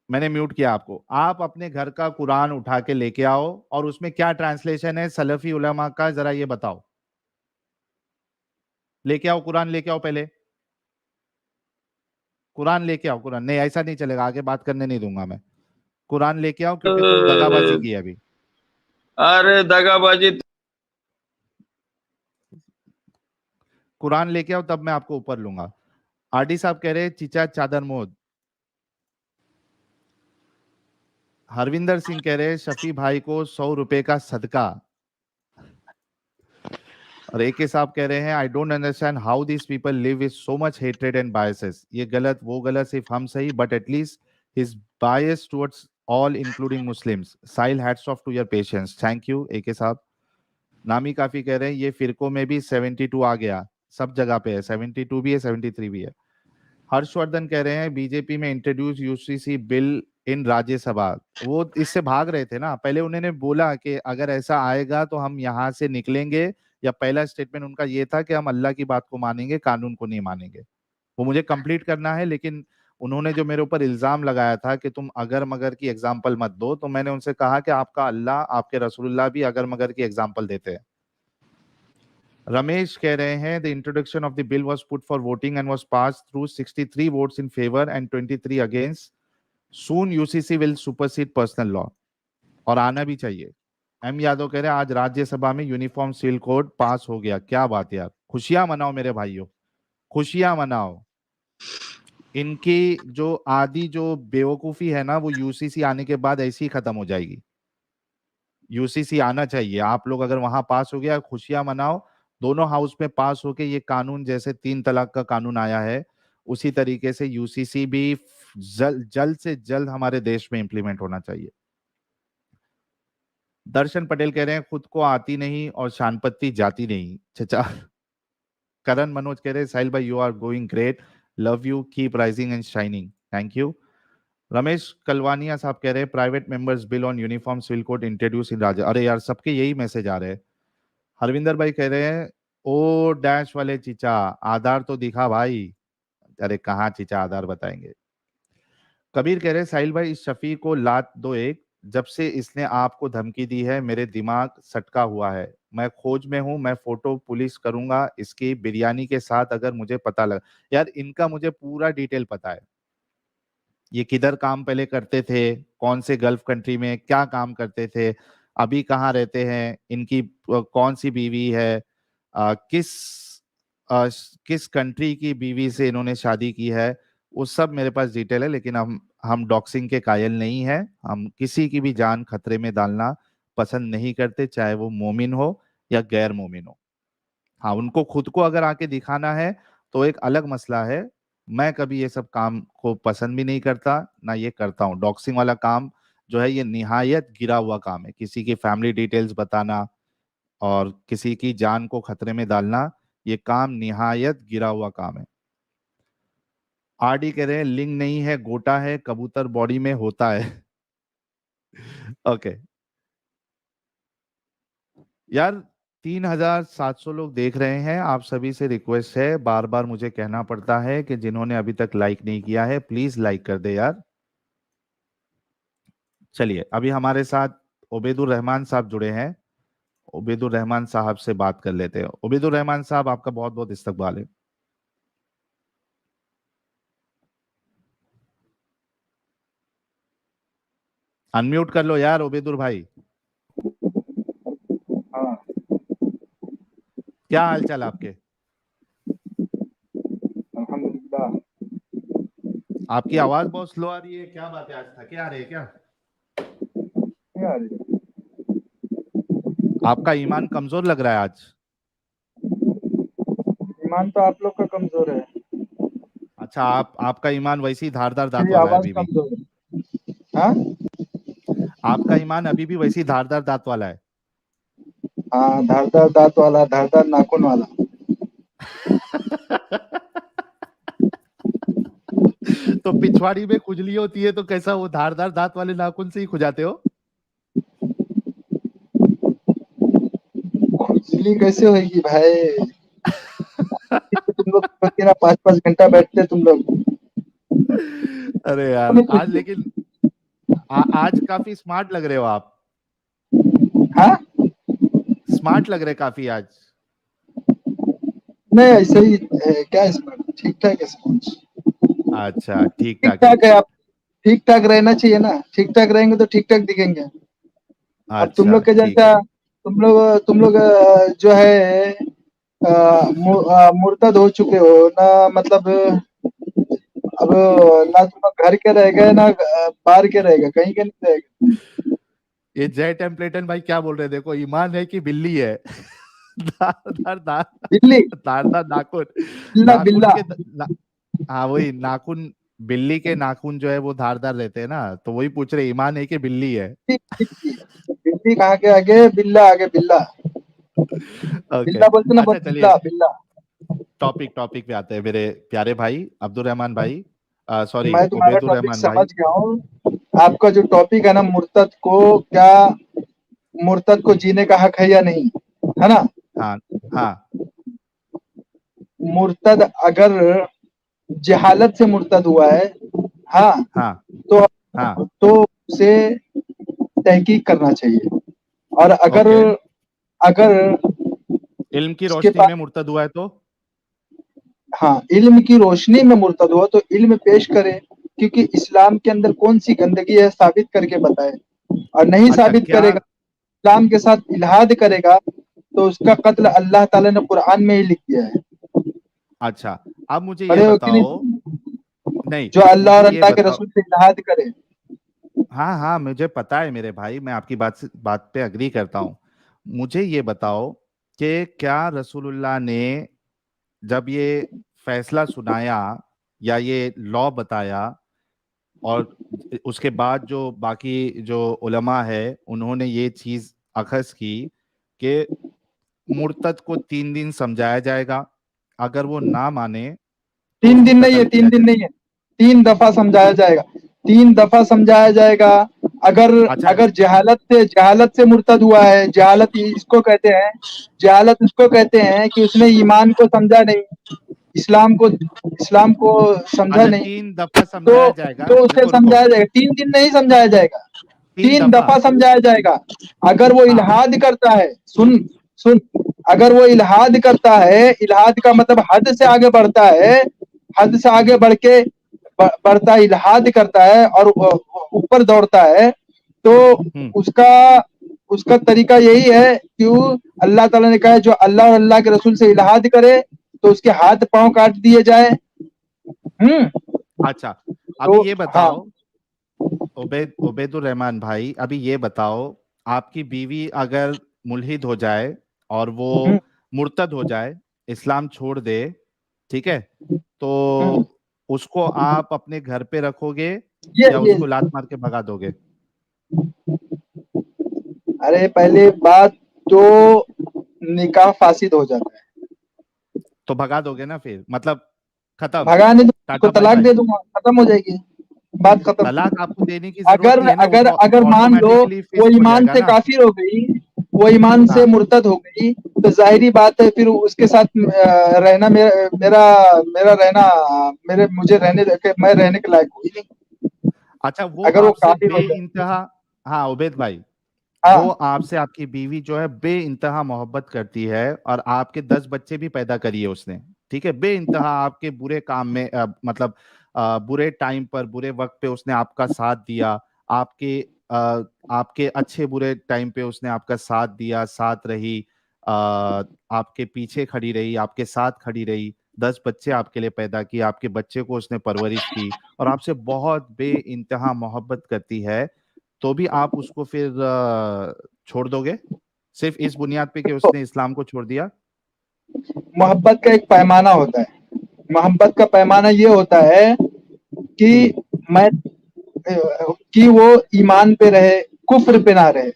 मैंने म्यूट किया आपको। आप अपने घर का कुरान उठा के लेके आओ और उसमें क्या ट्रांसलेशन है सलफी उलमा का, जरा ये बताओ। लेके आओ कुरान, लेके आओ पहले कुरान लेके आओ। कुरान नहीं, ऐसा नहीं चलेगा, आगे बात करने नहीं दूंगा मैं। कुरान लेके आओ, क्योंकि तुम दगाबाजी की अभी। अरे दगाबाजी। कुरान लेके आओ, तब मैं आपको ऊपर लूंगा। आरडी साहब कह रहे हैं चीचा चादर मोद। हरविंदर सिंह कह रहे हैं शफी भाई को 100 रुपए का सदका। और एके साहब कह रहे हैं I don't understand how this people live with so much hatred and biases. ये गलत वो गलत, सिर्फ हम सही, but at least his bias towards all including Muslims. साइल hats off to your patience. Thank you AK साहब। नामी काफी कह रहे हैं ये फिरकों में भी 72 आ गया, सब जगह पे है, 72 भी है, 73 भी है। हर्षवर्धन कह रहे हैं बीजेपी में इंट्रोड्यूस यूसीसी बिल इन राज्यसभा। वो इससे भाग रहे थे ना, पहले उन्होंने बोला कि अगर ऐसा आएगा तो हम यहाँ से निकलेंगे, या पहला स्टेटमेंट उनका ये था कि हम अल्लाह की बात को मानेंगे, कानून को नहीं मानेंगे। वो मुझे कंप्लीट करना है, लेकिन उन्होंने जो मेरे ऊपर इल्जाम लगाया था कि तुम अगर मगर की एग्जाम्पल मत दो, तो मैंने उनसे कहा कि आपका अल्लाह, आपके रसूलुल्लाह भी अगर मगर की एग्जाम्पल देते हैं। रमेश कह रहे हैं the introduction of the bill was put for voting and was pass through 63 votes in favour and 23 against. Soon UCC will supersede personal law. और आना भी चाहिए। एम यादव कह रहे हैं आज राज्यसभा में यूनिफॉर्म सिविल कोड पास हो गया, क्या बात है यार, खुशियां मनाओ मेरे भाइयों, खुशियां मनाओ। इनकी जो आदि जो बेवकूफी है ना, वो यूसीसी आने के बाद ऐसी ही खत्म हो जाएगी। यूसीसी आना चाहिए, आप लोग अगर वहां पास हो गया, खुशियां मनाओ। दोनों हाउस में पास होके ये कानून, जैसे 3 तलाक का कानून आया है, उसी तरीके से यूसीसी भी जल्द से जल्द हमारे देश में इंप्लीमेंट होना चाहिए। दर्शन पटेल कह रहे हैं खुद को आती नहीं और शानपत्ती जाती नहीं चचा। करण मनोज कह रहे हैं साहिल भाई you are going great, love you, keep rising and shining, thank you. Ramesh Kalwania साहब कह रहे हैं private members bill on uniform civil code introduce in राज्य। अरे यार, सबके यही मैसेज आ रहे हैं। हरविंदर भाई कह रहे हैं ओ डैश वाले चीचा, आधार तो दिखा भाई। अरे कहाँ चीचा आधार बताएंगे। कबीर कह रहे हैं साहिल भाई इस शफी को लात दो एक, जब से इसने आपको धमकी दी है मेरे दिमाग सटका हुआ है, मैं खोज में हूं, मैं फोटो पुलिस करूंगा इसकी बिरयानी के साथ अगर मुझे पता लगा। यार इनका मुझे पूरा डिटेल पता है, ये किधर काम पहले करते थे, कौन से गल्फ कंट्री में क्या काम करते थे, अभी कहाँ रहते हैं, इनकी कौन सी बीवी है, किस किस कंट्री की बीवी से इन्होंने शादी की है, वो सब मेरे पास डिटेल है। लेकिन हम डॉक्सिंग के कायल नहीं है, हम किसी की भी जान खतरे में डालना पसंद नहीं करते, चाहे वो मोमिन हो या गैर मोमिन हो। हाँ, उनको खुद को अगर आके दिखाना है तो एक अलग मसला है। मैं कभी ये सब काम को पसंद भी नहीं करता, ना ये करता हूँ। डॉक्सिंग वाला काम जो है ये निहायत गिरा हुआ काम है, किसी की फैमिली डिटेल्स बताना और किसी की जान को खतरे में डालना, ये काम निहायत गिरा हुआ काम है। आरडी कह रहे हैं लिंग नहीं है गोटा है, कबूतर बॉडी में होता है। ओके यार, 3700 लोग देख रहे हैं। आप सभी से रिक्वेस्ट है, बार बार मुझे कहना पड़ता है कि जिन्होंने अभी तक लाइक नहीं किया है प्लीज लाइक कर दे यार। चलिए, अभी हमारे साथ उबैदुर रहमान साहब जुड़े हैं। उबैदुर रहमान साहब से बात कर लेते हैं। उबैदुर रहमान साहब, आपका बहुत बहुत इस्तकबाल है। अनम्यूट कर लो यार उबैदुर भाई। हाँ, क्या हाल चाल आपके? अल्हम्दुलिल्लाह। आपकी आवाज बहुत स्लो आ रही है, क्या बात है? आज थके आ रहे हैं क्या? क्या आ रही है? आपका ईमान कमजोर लग रहा है आज। ईमान तो आप लोग का कमजोर है, अच्छा, आपका ईमान वैसी धारदार दांत मेरी वाला है आवाज अभी भी। कमजोर है। हाँ आपका ईमान अभी भी वैसी धारदार दांत वाला है। हाँ, धारदार दांत वाला, धारदार नाखून वाला। तो पिछवाड़ी में खुजली होती है तो कैसा वो धारदार दांत वाले नाखून से ही खुजाते हो? खुजली कैसे होगी भाई? तुम लोग 5-5 घंटा बैठते तुम लोग। अरे यार, नहीं आज खुजली। लेकिन आज काफी स्मार्ट लग रहे हो आप। हाँ, स्मार्ट लग रहे काफी आज। नहीं ऐसे ही है, क्या इसमें ठीक ठाक है सब कुछ। अच्छा, ठीक ठीक ठाक है। ठाक है, आप ठीक ठाक रहना चाहिए ना, ठीक ठाक रहेंगे तो ठीक ठाक दिखेंगे। अब तुम अच्छा, लोग के ठीक है। जैसा, तुम लोग जो है मुर्तद हो चुके हो ना, मतलब अब ना तुम लोग घर के रह गए ना बाहर के रह गए, कहीं के नहीं रह गए। ये जय टेम्पलेटन भाई क्या बोल रहे हैं? देखो, ईमान है कि बिल्ली है? धारदार दांत, बिल्ली, धारदार नाखून। बिल्ला नाखून बिल्ला। के हाँ, वही नाखून। बिल्ली के नाखून जो है वो धारदार रहते हैं ना, तो वही पूछ रहे ईमान है कि बिल्ली है। बिल्ली बिल्ली कहाँ के आगे, बिल्ला आगे, बिल्ला। ओके। बिल्ला बोलते ना, बोल अच्छा, चलिए, बिल्ला बिल्ला। टॉपिक टॉपिक पे आते हैं मेरे प्यारे भाई अब्दुल रहमान भाई। सॉरी, मैं तुम्हारा उबैदुर टॉपिक रहमान समझ भाई। गया हूँ। आपका जो टॉपिक है ना, मुर्तद को जीने का हक है या नहीं, है ना? हाँ, हाँ, मुर्तद अगर जहालत से मुर्तद हुआ है, हाँ, हाँ, तो हाँ। उसे तहकीक करना चाहिए। और अगर ओके। अगर इल्म की उसके रोशनी पास, में मुर्तद हुआ है तो? हाँ, इल्म की रोशनी में मुर्तद हुआ तो इल्म पेश करे, क्योंकि इस्लाम के अंदर कौन सी गंदगी है साबित करके बताए। और नहीं अच्छा, साबित क्या? करेगा, इस्लाम के साथ इल्हाद करेगा, तो उसका कत्ल अल्लाह ताला ने कुरान में ही लिख दिया है। अच्छा, अब मुझे ये पढ़े हो कि बताओ। नहीं? नहीं, जो अल्लाह और मुझे ये अल्लाह के बताओ। रसूल से इल्हाद करे। हाँ, हाँ, मुझे पता है मेरे भाई, मैं आपकी बात पे अग्री करता हूँ। मुझे ये बताओ कि क्या रसूलुल्लाह ने जब ये फैसला सुनाया या ये लॉ बताया, और उसके बाद जो बाकी जो उलमा है उन्होंने ये चीज अखज़ की कि मुर्तद को 3 दिन समझाया जाएगा, अगर वो ना माने तो तीन उसको दिन नहीं है, कत्ल तीन किया दिन जाए? नहीं है, 3 दफा समझाया जाएगा। 3 दफा समझाया जाएगा। अगर अच्छा। अगर जहालत से मुर्तद हुआ है, जहालत इसको कहते हैं, जहालत इसको कहते हैं कि उसने ईमान को समझा नहीं, इस्लाम को समझा अच्छा, नहीं, 3 दफा तो समझाया जाएगा। तो उसे रुको, रुको। समझाया जाएगा। 3 दिन नहीं समझाया जाएगा, तीन तीन दफा दफा समझाया जाएगा। अगर वो हाँ, इल्हाद करता है, सुन सुन, अगर वो इल्हाद करता है, इल्हाद का मतलब हद से आगे बढ़ता है, हद से आगे बढ़ता है, इल्हाद करता है और ऊपर दौड़ता है, तो हम्म। उसका उसका तरीका यही है कि अल्लाह ताला ने कहा है, जो अल्लाह और अल्लाह के रसूल से इल्हाद करे तो उसके हाथ पांव काट दिए जाए। अच्छा, अभी तो ये हाँ, बताओ, उबैदुर रहमान भाई, अभी ये बताओ, आपकी बीवी अगर मुल्हिद हो जाए और वो हम्म, मुर्तद हो जाए, इस्लाम छोड़ दे, ठीक है, तो हम्म, उसको आप अपने घर पे रखोगे या ये उसको लात मार के भगा दोगे? अरे पहले बात तो निकाह फासिद हो जाता है। तो भगा दोगे ना फिर, मतलब खत्म, भगाने दो, उसको टाटा बाय तलाक बाय। दे दूंगा, खत्म हो जाएगी, बात खत्म। तलाक आपको देने की जरूरत अगर नहीं है ना, वो अगर तो अगर मान लो ऑटोमेटिकली वो फिक्स हो ईमान जाएगा से ना। काफिर हो गई, वो ईमान से हाँ। मुर्तद हो गई, तो जाहिरी बात है फिर उसके साथ रहना मेरा रहना मुझे मैं रहने के लायक हुई नहीं, अच्छा, वो अगर वो आपसे काफिर हो जाए। बेइंतहा, हाँ उबैद भाई, वो हाँ आपसे, आपकी बीवी जो है बेइंतहा मोहब्बत करती है, और आपके 10 बच्चे भी पैदा करिए उसने, ठीक है, बेइंतहा आपके बुरे काम में, मतलब बुरे टाइम पर, बुरे वक्त पे उसने आपका साथ दिया, आपके आपके अच्छे बुरे टाइम पे उसने आपका साथ दिया, साथ रही, आपके पीछे खड़ी रही, आपके साथ खड़ी रही, 10 बच्चे आपके लिए पैदा किए, आपके बच्चे को उसने परवरिश की, और आपसे बहुत बेइंतहा मोहब्बत करती है, तो भी आप उसको फिर छोड़ दोगे सिर्फ इस बुनियाद पे कि तो उसने इस्लाम को छोड़ दिया? मोहब्बत का एक पैमाना होता है, मोहब्बत का पैमाना ये होता है कि हम्म। मैं कि वो ईमान पे रहे, कुफ्र पे ना रहे।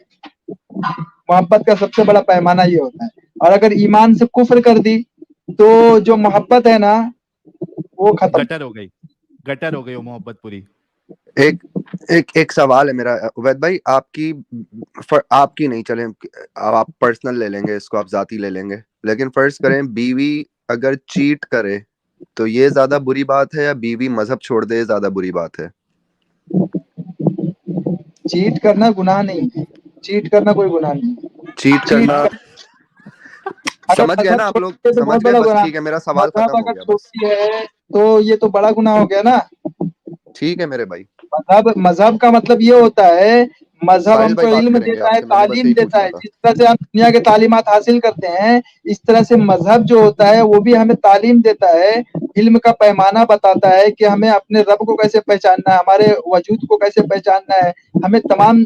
मोहब्बत का सबसे बड़ा पैमाना ये होता है, और अगर ईमान से कुफ्र कर दी तो जो मोहब्बत है ना वो खत्म। गटर हो गई, गटर हो गई वो मोहब्बत पूरी। एक एक सवाल है मेरा उबैद भाई, आपकी नहीं, चले अब आप पर्सनल ले लेंगे इसको, आप जाती ले लेंगे, लेकिन फर्ज करें बीवी अगर चीट करे तो ये ज्यादा बुरी बात है या बीवी मजहब छोड़ दे ज्यादा बुरी बात है? चीट करना गुनाह नहीं है, चीट करना कोई गुनाह नहीं है। चीट चीट करना, कर, अगर समझ गए मजहब ना आप छोड़ लोग, दिए तो समझ बहुत गए, बड़ा बस गुनाह, ठीक है, मेरा सवाल मजहब खत्म हो अगर गया बस। छोड़ी है तो ये तो बड़ा गुनाह हो गया ना। ठीक है मेरे भाई, मजहब का मतलब ये होता है, मजहब साहिल भाई हमको बात इल्म करेंगे देता है, आपसे, मैंने बस तालीम यही देता पूछना है। था। जिस तरह से हम दुनिया के तालीमात हासिल करते हैं, इस तरह से मजहब जो होता है वो भी हमें तालीम देता है, इल्म का पैमाना बताता है कि हमें अपने रब को कैसे पहचानना है, हमारे वजूद को कैसे पहचानना है। हमें तमाम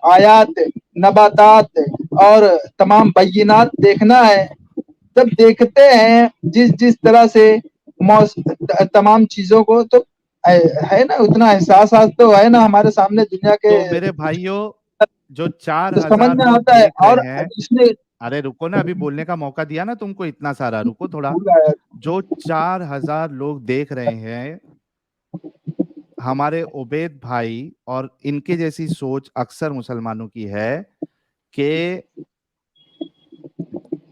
आयात, नबातात और तमाम बैयिनात देखना है। जब देखते हैं जिस जिस तरह से तमाम चीजों को, तो है ना, उतना एहसास आज तो है ना हमारे सामने दुनिया के, तो मेरे भाइयों, जो चार तो समझ हजार में लोग आता है। देख रहे और हैं, जिसने अरे रुको ना, अभी बोलने का मौका दिया ना तुमको इतना सारा, रुको थोड़ा। भूला है, जो 4,000 लोग देख रहे हैं, हमारे उबैद भाई और इनके जैसी सोच अक्सर मुसलमानों की है कि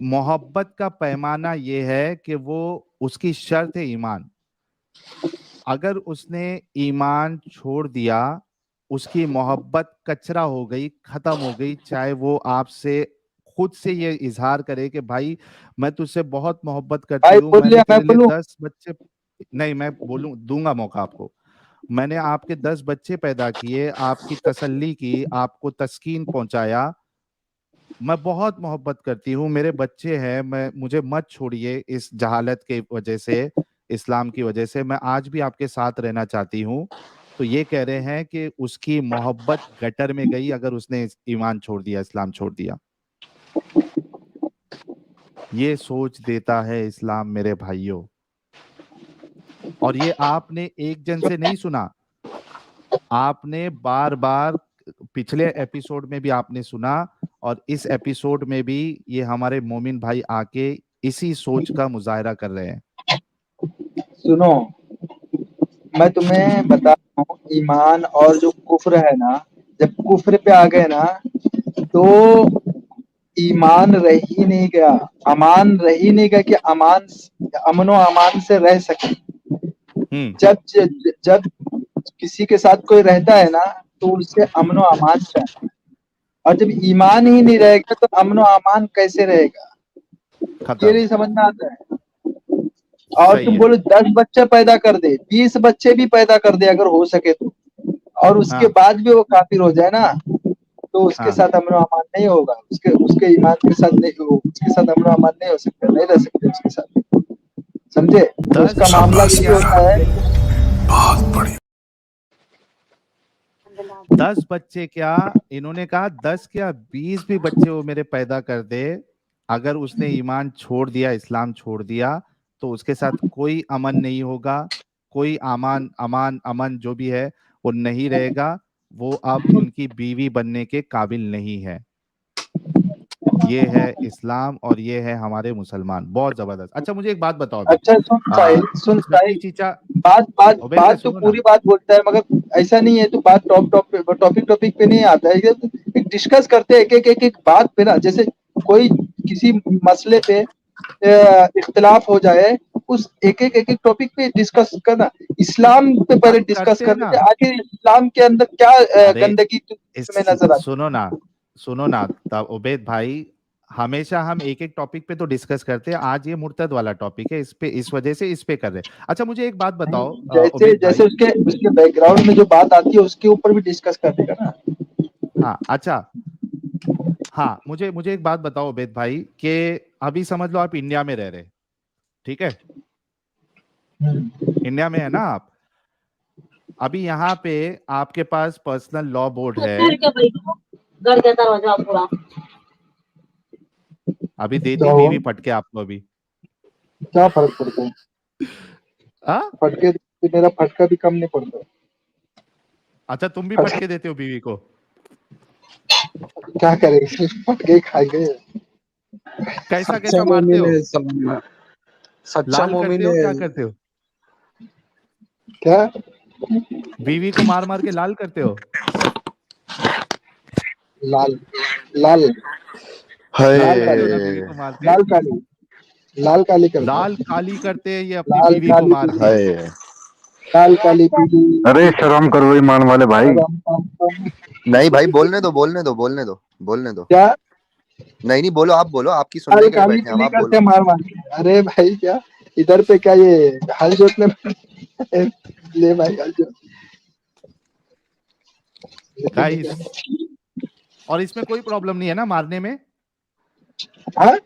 मोहब्बत का पैमाना ये है कि वो, उसकी शर्त है ईमान। अगर उसने ईमान छोड़ दिया, उसकी मोहब्बत कचरा हो गई, खत्म हो गई, चाहे वो आपसे खुद से ये इजहार करे कि भाई मैं तुझसे बहुत मोहब्बत करती भाई हूँ, बोल मैंने लिया, मैं तेरे लिए बोलूं? 10 बच्चे, नहीं मैं बोलूं, दूंगा मौका आपको, मैंने आपके 10 बच्चे पैदा किए, आपकी तसल्ली की, आपको तस्कीन पहुंचाया, मैं बहुत मोहब्बत करती हूँ, मेरे बच्चे हैं, मैं, मुझे मत छोड़िए इस जहालत के वजह से, इस्लाम की वजह से, मैं आज भी आपके साथ रहना चाहती हूँ। तो ये कह रहे हैं कि उसकी मोहब्बत गटर में गई अगर उसने ईमान छोड़ दिया, इस्लाम छोड़ दिया। ये सोच देता है इस्लाम मेरे भाइयों। और ये आपने एक जन से नहीं सुना, आपने बार बार पिछले एपिसोड में भी आपने सुना, और इस एपिसोड में भी ये हमारे मोमिन भाई आके इसी सोच का मुजाहरा कर रहे हैं। सुनो, मैं तुम्हें बता रहा हूँ, ईमान और जो कुफ्र है ना, जब कुफ्र पे आ गए ना तो ईमान रह ही नहीं गया, अमान रह ही नहीं गया कि अमनो अमान से रह सके। हम्म। जब किसी के साथ कोई रहता है ना तो उससे अमनो अमान चाहिए, और जब ईमान ही नहीं रहेगा तो अमनो अमान कैसे रहेगा? ये खत्म। नहीं समझ में आता है। और सही तुम है। बोलो 10 बच्चे पैदा कर दे, 20 बच्चे भी पैदा कर दे अगर हो सके तो, और उसके हाँ। बाद भी वो काफिर हो जाए ना, तो उसके हाँ। साथ अमनो अमान नहीं होगा, उसके उसके ईमान के साथ नहीं हो, उसके साथ अमनो अमान नहीं हो सकता, नहीं रह सकते उसके साथ, समझे? तो 10 उसका मामला बच्चे यही क्या, होता है। 10 बच्चे क्या, इन्होंने कहा 10 क्या 20 भी बच्चे वो मेरे पैदा कर दे, अगर उसने ईमान छोड़ दिया, इस्लाम छोड़ दिया, तो उसके साथ कोई अमन नहीं होगा, कोई अमान अमान अमन जो भी है वो नहीं रहेगा, वो अब उनकी बीवी बनने के काबिल नहीं है। ये है इस्लाम और ये है हमारे मुसलमान, बहुत जबरदस्त। अच्छा मुझे एक बात बताओ अभी, अच्छा सुन आ, साहिल, सुन शफी साहिल, चीचा, बात बात उबैद भाई बात तो सुनो ना, पूरी बात बोलता है, मगर ऐसा नहीं है तो बात टॉपिक पे नहीं आता है। एक डिस्कस करते हैं एक बात पे ना, जैसे कोई किसी मसले पे इख्तिलाफ हो जाए, उस एक टॉपिक पे डिस्कस करना। इस्लाम पे पहले हम डिस्कस करते हैं कर ना। लेते, आखिर इस्लाम के अंदर क्या अरे गंदगी तुम्हें इस नजर आती सुनो ना तब उबैद भाई, हमेशा हम एक एक टॉपिक पे तो डिस्कस करते हैं। आज ये मुर्तद वाला टॉपिक है, इस पे इस वजह से इस पे कर रहे हैं। अच्छा मुझे एक बात है? बताओ जैसे उबैद जैसे भाई। उसके उसके बैकग्राउंड में जो बात आती है उसके ऊपर भी डिस्कस करने का ना। हाँ अच्छा, हाँ मुझे मुझे एक बात बताओ उबैद भाई कि अभी समझ लो आप इंडिया में रह रहे, ठीक है, इंडिया में है ना आप। अभी यहाँ पे आपके पास पर्सनल लॉ बोर्ड है, घर के दरवाजा पूरा अभी देती क्या हुआ? बीवी फटके आपको अभी। क्या फर्क पड़ता है? हाँ फटके से मेरा फटका भी कम नहीं पड़ता। अच्छा, तुम भी फटके देते हो बीवी को? क्या करेंगे, फटके ही खाएंगे। कैसा सच्चा कैसा मारते मोमिन हो? है सलाम। सच्चा लाल मोमिन करते हो, है। क्या करते हो? क्या? बीवी को मार मार के लाल करते हो? लाल लाल लाल लाल करते हो काली ना बीवी हाय को मार के? लाल काली लाल काली करता लाल है। काली करते हैं ये अपनी लाल बीवी को काली मार के? पीली, हाय। लाल काली पीली। अरे शर्म करो ईमान वाले भाई। रम पम पम। नहीं भाई, बोलने दो बोलने दो बोलने दो बोलने दो। क्या? नहीं नहीं, बोलो, आप बोलो, आपकी लाल सुनने के लिए काली बैठे हैं हम, पीली आप करते बोलो। हैं मार मार के। अरे भाई क्या इधर पे क्या ये हल जोतने ले भाई हल जोत। गाइस, और इसमें कोई प्रॉब्लम नहीं है ना मारने में? हाँ?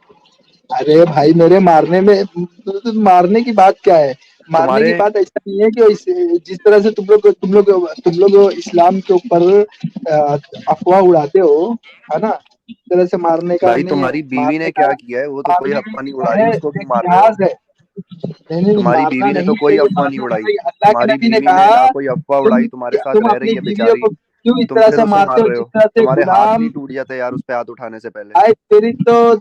अरे भाई मेरे मारने में तो मारने की बात क्या है? मारने की तुम्हारे बात ऐसा नहीं है कि जिस तरह से तुम लोग इस्लाम के ऊपर अफवाह उड़ाते हो, है ना, इस तरह से मारने का भाई, नहीं है। तुम्हारी बीवी मारने ने का क्या किया है, वो तो कोई मारने का अफवाह नहीं एक उड़ा रही, है, उसको क्यों एक मार रहे हो? लिहाज है। नहीं नहीं, तुम्हारी मारना बीवी ने नहीं तो कोई चाहिए, अफवाह नहीं मारना उड़ाई। भाई। अल्लाह के तुम्हारी नबी ने बीवी ने कहा ना कोई अफवाह उड़ाई, तुम्हारे साथ तुम रह रही अपनी है बीवियों बेचारी। को क्यों इस तुम तरह फिर से उसे मारते मार हो रहे जिस हो। तरह से तुम्हारे हाथ भी गुलाम। टूट जाते यार उस पे हाथ उठाने से पहले। भाई तेरी तो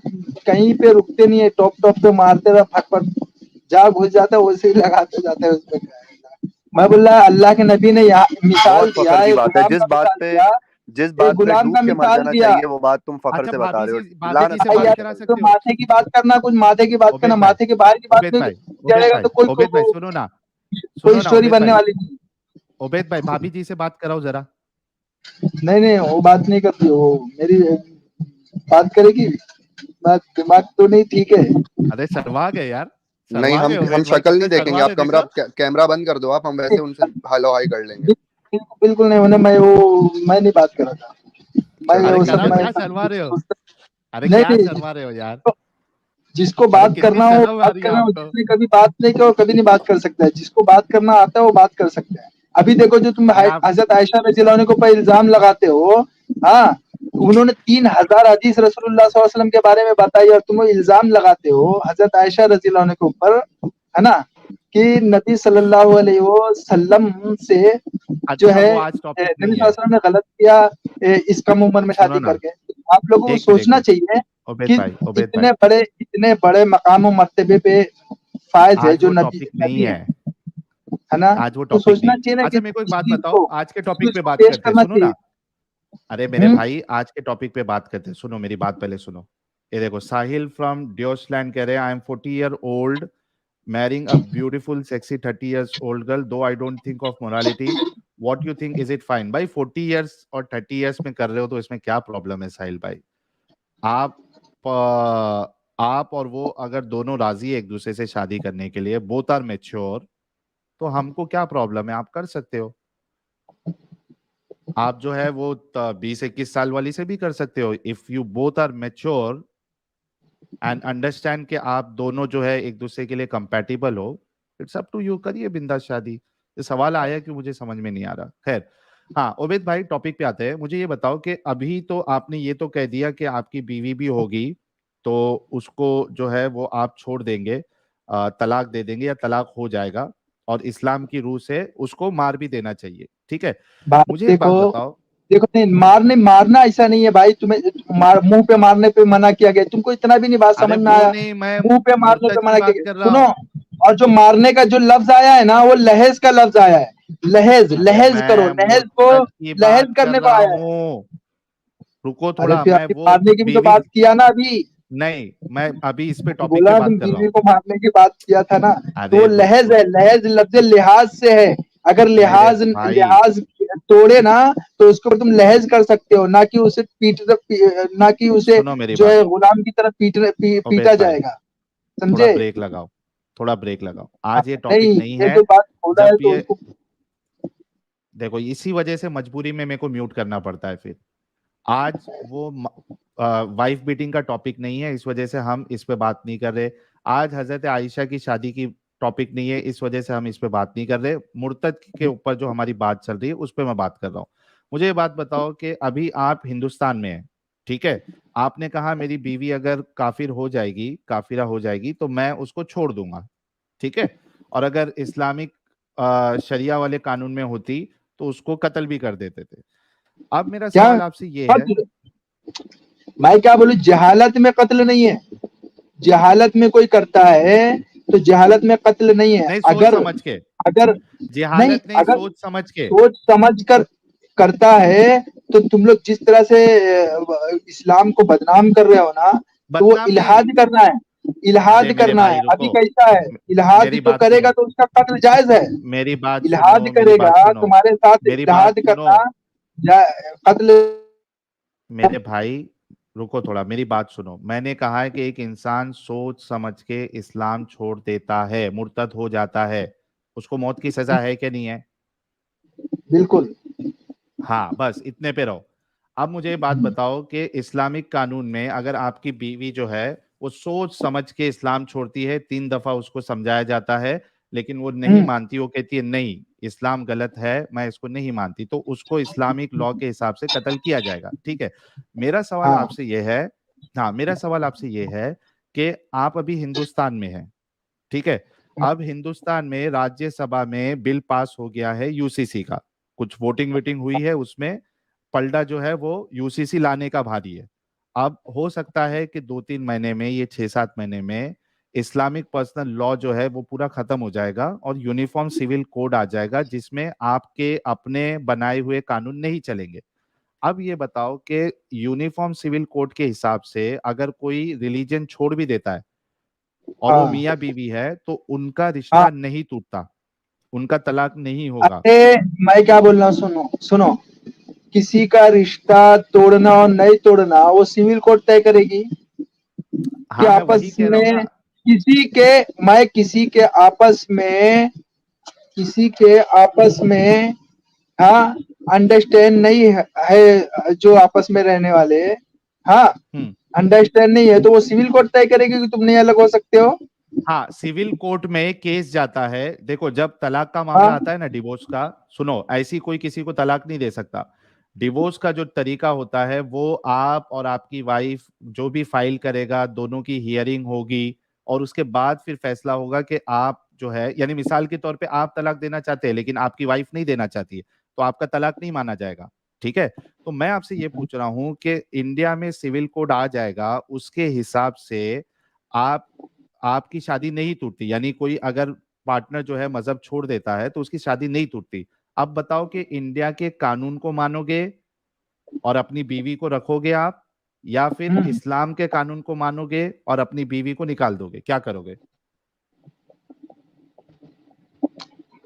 कहीं पे रुकते नहीं है, टॉप टॉप पे मारते रहा, फट फट जा घुस जाता है, वैसे ही लगाते जाते हैं उसमें। मैं बोल रहा अल्लाह के नबी ने यहाँ मिसाल बहुत दिया, फखर की एक बात है, गुलाम का मिसाल दिया, जिस एक बात पे गुलाम डूब का के मर मिसाल जाना दिया। चाहिए, वो बात तुम फखर अच्छा से बता रहे हो। भाभी जी से भाई बात यार करा तो सकते हो? माथे की बात करना, कुछ माथे की बात करना, उबैद भाई, माथे के बाहर की बात उबैद में भाई, उबैद चढ़ेगा भाई, तो कोई उबैद भाई कोई सुनो ना, कोई सुनो ना स्टोरी उबैद बनने भाई, वाली नहीं। उबैद भाई भाभी जी से बात कराओ जरा। नहीं नहीं, वो बात नहीं करती वो मेरी। बात करेगी, मैं दिमाग तो नहीं ठीक है। अरे शर्मा गए यार, नहीं, शर्मा गए हम उबैद भाई, शक्ल कितने नहीं देखेंगे, शर्मा आप रहे देखो। कैमरा बंद कर दो, आप हम वैसे उनसे हेलो हाई कर लेंगे। बिल्कुल बिल्कुल नहीं होने, मैं नहीं बात कर रहा था। मैं चलो अरे वो ठीक सब है कराओ, मैं भाई। क्या शर्मा रहे हो? अरे नहीं क्या नहीं, शर्मा रहे हो यार? जिसको अरे बात कितनी करना हो शर्म आ बात रही है करना हो, आपको? जिसने कभी बात नहीं की वो कभी नहीं बात कर सकता है। जिसको बात करना आता है वो बात कर सकता है। अभी देखो जो तुम अरे आप हजरत आयशा रज़ियल्लाहु अन्हा के ऊपर इल्जाम लगाते हो, हाँ, उन्होंने 3000 हदीस रसूलुल्लाह सल्लल्लाहु अलैहि वसल्लम के बारे में बताई और तुम इल्जाम लगाते हो हजरत आयशा रज़ियल्लाहु अन्हा के ऊपर, है ना, कि नबी सल्लल्लाहु अलैहि वसल्लम से जो अच्छा है वो आज टॉपिक नबी नहीं सल्लल्लाहु है। अलैहि वसल्लम ने गलत किया इस कम उम्र में सुनो शादी ना, करके। आप लोगों को एक मिनट सोचना चाहिए उबैद कि भाई, उबैद भाई, इतने बड़े मकाम और मर्तबे पे फायज है आज जो वो नबी टॉपिक नहीं नबी है, है ना, आज वो तो टॉपिक नहीं सोचना है। चाहिए ना कि अच्छा मेरे को एक इस बात चीज बताओ, को आज के इसको टॉपिक पे इसको बात पेश करते हैं, करना सुनो चाहिए। ना। अरे मेरे हम्म। भाई, आज के टॉपिक पे बात करते हैं, सुनो मेरी बात पहले सुनो। ये देखो, साहिल फ्रॉम ड्योसलैंड कह रहे हैं, I am 40 year old marrying a beautiful sexy 30 years old girl, though I don't think of morality. What you think, is it fine? भाई 40 years और 30 years में कर रहे हो तो इसमें क्या प्रॉब्लम है साहिल भाई? आप आप और वो अगर दोनों राजी है एक दूसरे से शादी करने के लिए, बोथ आर मेच्योर, तो हमको क्या प्रॉब्लम है? आप कर सकते हो। आप जो है वो 20-21 साल वाली से भी कर सकते हो। If you both are mature and understand कि आप दोनों जो है एक दूसरे के लिए कंपैटिबल हो, इट्स अप टू यू, करिए बिंदास शादी। ये सवाल आया कि मुझे समझ में नहीं आ रहा। खैर, हाँ उबैद भाई टॉपिक पे आते हैं। मुझे ये बताओ कि अभी तो आपने ये तो कह दिया कि आपकी बीवी भी होगी तो उसको जो है वो आप छोड़ देंगे, तलाक दे देंगे या तलाक हो जाएगा, और इस्लाम की रूह से उसको मार भी देना चाहिए, ठीक है। बात मुझे एक बात देखो, बताओ। देखो नहीं मारना ऐसा नहीं है भाई। तुम्हें मुंह पे मारने पे मना किया गया, तुमको इतना भी नहीं बात अरे समझ में वो आया। नहीं, मैं मुंह पे मारने मुर्तद पे की मना किया बात गया, कर रहा सुनो। हूँ। और जो मारने का जो लफ्ज आया है ना, वो लहेज का लफ्ज आया है। लहेज, लहेज करो, मैं लहेज को मुर्तद की लहेज बात कर करने को रहा आया है। हूँ, रुको अरे थोड़ा। फिर मैं आपने वो मारने की भी तो बीवी, बात किया ना अभी। नहीं मैं अभी इस पे टॉपिक पे बोला बात तुम कर रहा बीवी हूँ। को मारने की बात किया था ना, तो वो अरे लहेज है। लहेज लफ्ज लिहाज से है। अगर मेरे लिहाज भाई, लिहाज तोड़े ना, तो उसके ऊपर तुम लहेज कर सकते हो, ना कि उसे ना कि उसे सुनो मेरी जो बात, है गुलाम की तरह पीटा उबैद भाई जाएगा। थोड़ा समझे? ब्रेक लगाओ, थोड़ा ब्रेक लगाओ। आज ये नहीं, टॉपिक नहीं ये है। जो बात बोला है जब तो ये उसको देखो, इसी वजह से मजबूरी में मेरे को म्यूट करना पड़ता है फिर। आज वो वाइफ बीटिंग का टॉपिक नहीं है, इस वजह से हम इस पे बात नहीं कर रहे। आज हजरत आयशा की शादी की टॉपिक नहीं है, इस वजह से हम इस पे बात नहीं कर रहे। मुर्तद के ऊपर जो हमारी बात चल रही है उस पे मैं बात कर रहा हूँ। मुझे ये बात बताओ कि अभी आप हिंदुस्तान में हैं, ठीक है? आपने कहा मेरी बीवी अगर काफिर हो जाएगी, काफिरा हो जाएगी, तो मैं उसको छोड़ दूंगा, ठीक है? और अगर इस्लामिक शरिया वाले कानून में होती तो उसको कत्ल भी कर देते थे। अब मेरा क्या सवाल आपसे ये है, कत्ल? मैं क्या बोलूं, जहालत में कत्ल नहीं है। जहालत में कोई करता है तो जहालत में कत्ल नहीं है। नहीं सोच अगर समझ के, अगर नहीं, जिहालत नहीं, अगर सोच समझ के। सोच समझ कर करता है, तो तुम लोग जिस तरह से इस्लाम को बदनाम कर रहे हो ना, तो वो बदनाम नहीं, इल्हाद करना है। अरे इल्हाद मेरे करना है। भाई अभी रुको, कैसा है, इल्हाद मेरी जो बात करेगा सुनो, तो उसका कत्ल जायज है। मेरी बात इल्हाद सुनो, मेरी करेगा, बात सुनो, तुम्हारे साथ मेरी बात इल्हाद सुनो। करना कत्ल। मेरे भाई रुको थोड़ा, मेरी बात सुनो। मैंने कहा है कि एक इंसान सोच समझ के इस्लाम छोड़ देता है, मुर्तद हो जाता है, उसको मौत की सजा है कि नहीं है? बिल्कुल। हाँ, बस इतने पे रहो। अब मुझे ये बात बताओ कि इस्लामिक कानून में अगर आपकी बीवी जो है वो सोच समझ के इस्लाम छोड़ती है, 3 दफा उसको समझाया जाता है, लेकिन वो नहीं हम्म, मानती, वो कहती है नहीं इस्लाम गलत है, मैं इसको नहीं मानती, तो उसको इस्लामिक लॉ के हिसाब से कत्ल किया जाएगा, ठीक है? मेरा सवाल हाँ आपसे ये है, हाँ मेरा सवाल आपसे ये है कि आप अभी हिंदुस्तान में हैं, ठीक है? अब हिंदुस्तान में राज्यसभा में बिल पास हो गया है यूसीसी का, कुछ वोटिंग वोटिंग हुई है, उसमें पलड़ा जो है वो यूसीसी लाने का भारी है। अब हो सकता है कि 2-3 महीने में, ये 6-7 महीने में इस्लामिक पर्सनल लॉ जो है वो पूरा खत्म हो जाएगा और यूनिफॉर्म सिविल कोड आ जाएगा, जिसमें आपके अपने बनाए हुए कानून नहीं चलेंगे। अब ये बताओ कि यूनिफॉर्म सिविल कोड के हिसाब से अगर कोई रिलीजन छोड़ भी देता है और वो हाँ मियाँ बीवी है, तो उनका हाँ। रिश्ता नहीं टूटता, उनका तलाक नहीं होगा। अरे मैं क्या बोल रहा हूँ, सुनो सुनो। किसी का रिश्ता तोड़ना और नहीं तोड़ना वो सिविल कोर्ट तय करेगी कि हाँ मैं वही आपस कह रहा हूँ में ना। किसी के मैं किसी के आपस में किसी के आपस में, हाँ, अंडरस्टैंड नहीं है जो आपस में रहने वाले, हाँ, हम्म। अंडरस्टैंड नहीं है, तो वो सिविल कोर्ट तय करेगी कि तुम नहीं अलग हो सकते हो। हाँ, सिविल कोर्ट में केस जाता है। देखो, जब तलाक का मामला हाँ आता है ना, डिवोर्स का, सुनो, ऐसी कोई किसी को तलाक नहीं दे सकता। डिवोर्स का जो तरीका होता है वो आप और आपकी वाइफ जो भी फाइल करेगा, दोनों की हियरिंग होगी और उसके बाद फिर फैसला होगा कि आप जो है, यानी मिसाल के तौर पे आप तलाक देना चाहते हैं लेकिन आपकी वाइफ नहीं देना चाहती है, तो आपका तलाक नहीं माना जाएगा, ठीक है? तो मैं आपसे ये पूछ रहा हूँ कि इंडिया में सिविल कोड आ जाएगा, उसके हिसाब से आप आपकी शादी नहीं टूटती, यानी कोई अगर पार्टनर जो है मजहब छोड़ देता है तो उसकी शादी नहीं टूटती। अब बताओ कि इंडिया के कानून को मानोगे और अपनी बीवी को रखोगे आप, या फिर हम्म। इस्लाम के कानून को मानोगे और अपनी बीवी को निकाल दोगे, क्या करोगे?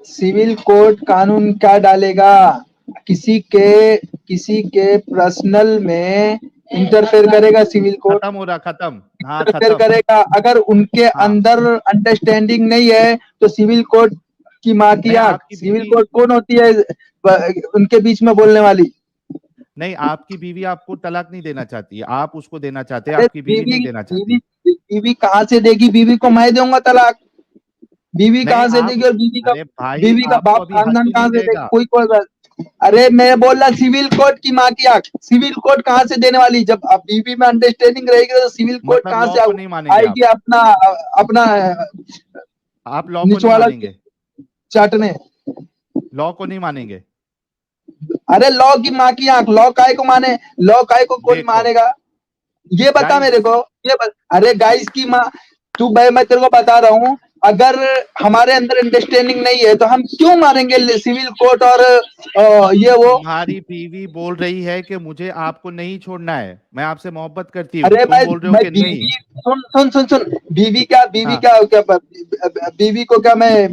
सिविल कोर्ट कानून क्या डालेगा? किसी के पर्सनल में इंटरफेयर करेगा सिविल कोर्ट? खत्म हो रहा, खत्म, हाँ इंटरफेयर खत्म। करेगा? अगर उनके हाँ, अंदर अंडरस्टैंडिंग नहीं है तो सिविल कोर्ट की माँ की नहीं आंख। आपकी सिविल बीवी, कोर्ट कौन होती है उनके बीच में बोलने वाली? नहीं आपकी बीवी आपको तलाक नहीं देना चाहती है, आप उसको देना चाहते हैं, अरे आपकी बीवी बीवी नहीं देना बीवी चाहती। बीवी कहाँ से देगी? बीवी को मैं दूंगा तलाक। बीवी नहीं कहाँ से आप, देगी? और अरे भाई बीवी का आपको बाप अभी खानदान हत्तू कहाँ नहीं से देगा? देगा। कोई बात। अरे मैं बोल रहा सिविल कोर्ट की माँ की आंख। सिविल कोर्ट कहाँ से देने वाली? जब अब बीवी में अंडरस्टैंडिंग रहेगी तो सिविल कोर्ट मतलब कहाँ लॉ से को नहीं मानेंगे आएगी आप, अपना अपना आप लॉ को नहीं निचवाड़ा मानेंगे, चाटने? लॉ को नहीं मानेंगे। अरे लॉ की माँ की आंख। लॉ काय को माने? लॉ काय को कौन देखो मानेगा? ये बता गाइस, मेरे को। अरे गाइस की माँ। तू भाई मैं तेरे को बता रहा हूँ, अगर हमारे अंदर अंडरस्टैंडिंग नहीं है तो हम क्यों मारेंगे सिविल कोर्ट और ये वो। तुम्हारी बीवी बोल रही है कि मुझे आपको नहीं छोड़ना है, मैं आपसे मोहब्बत करती हूँ, अरे तुम बोल रहे हो मैं कि नहीं। बीवी, सुन सुन सुन सुन, बीवी क्या हाँ, बीवी को क्या मैं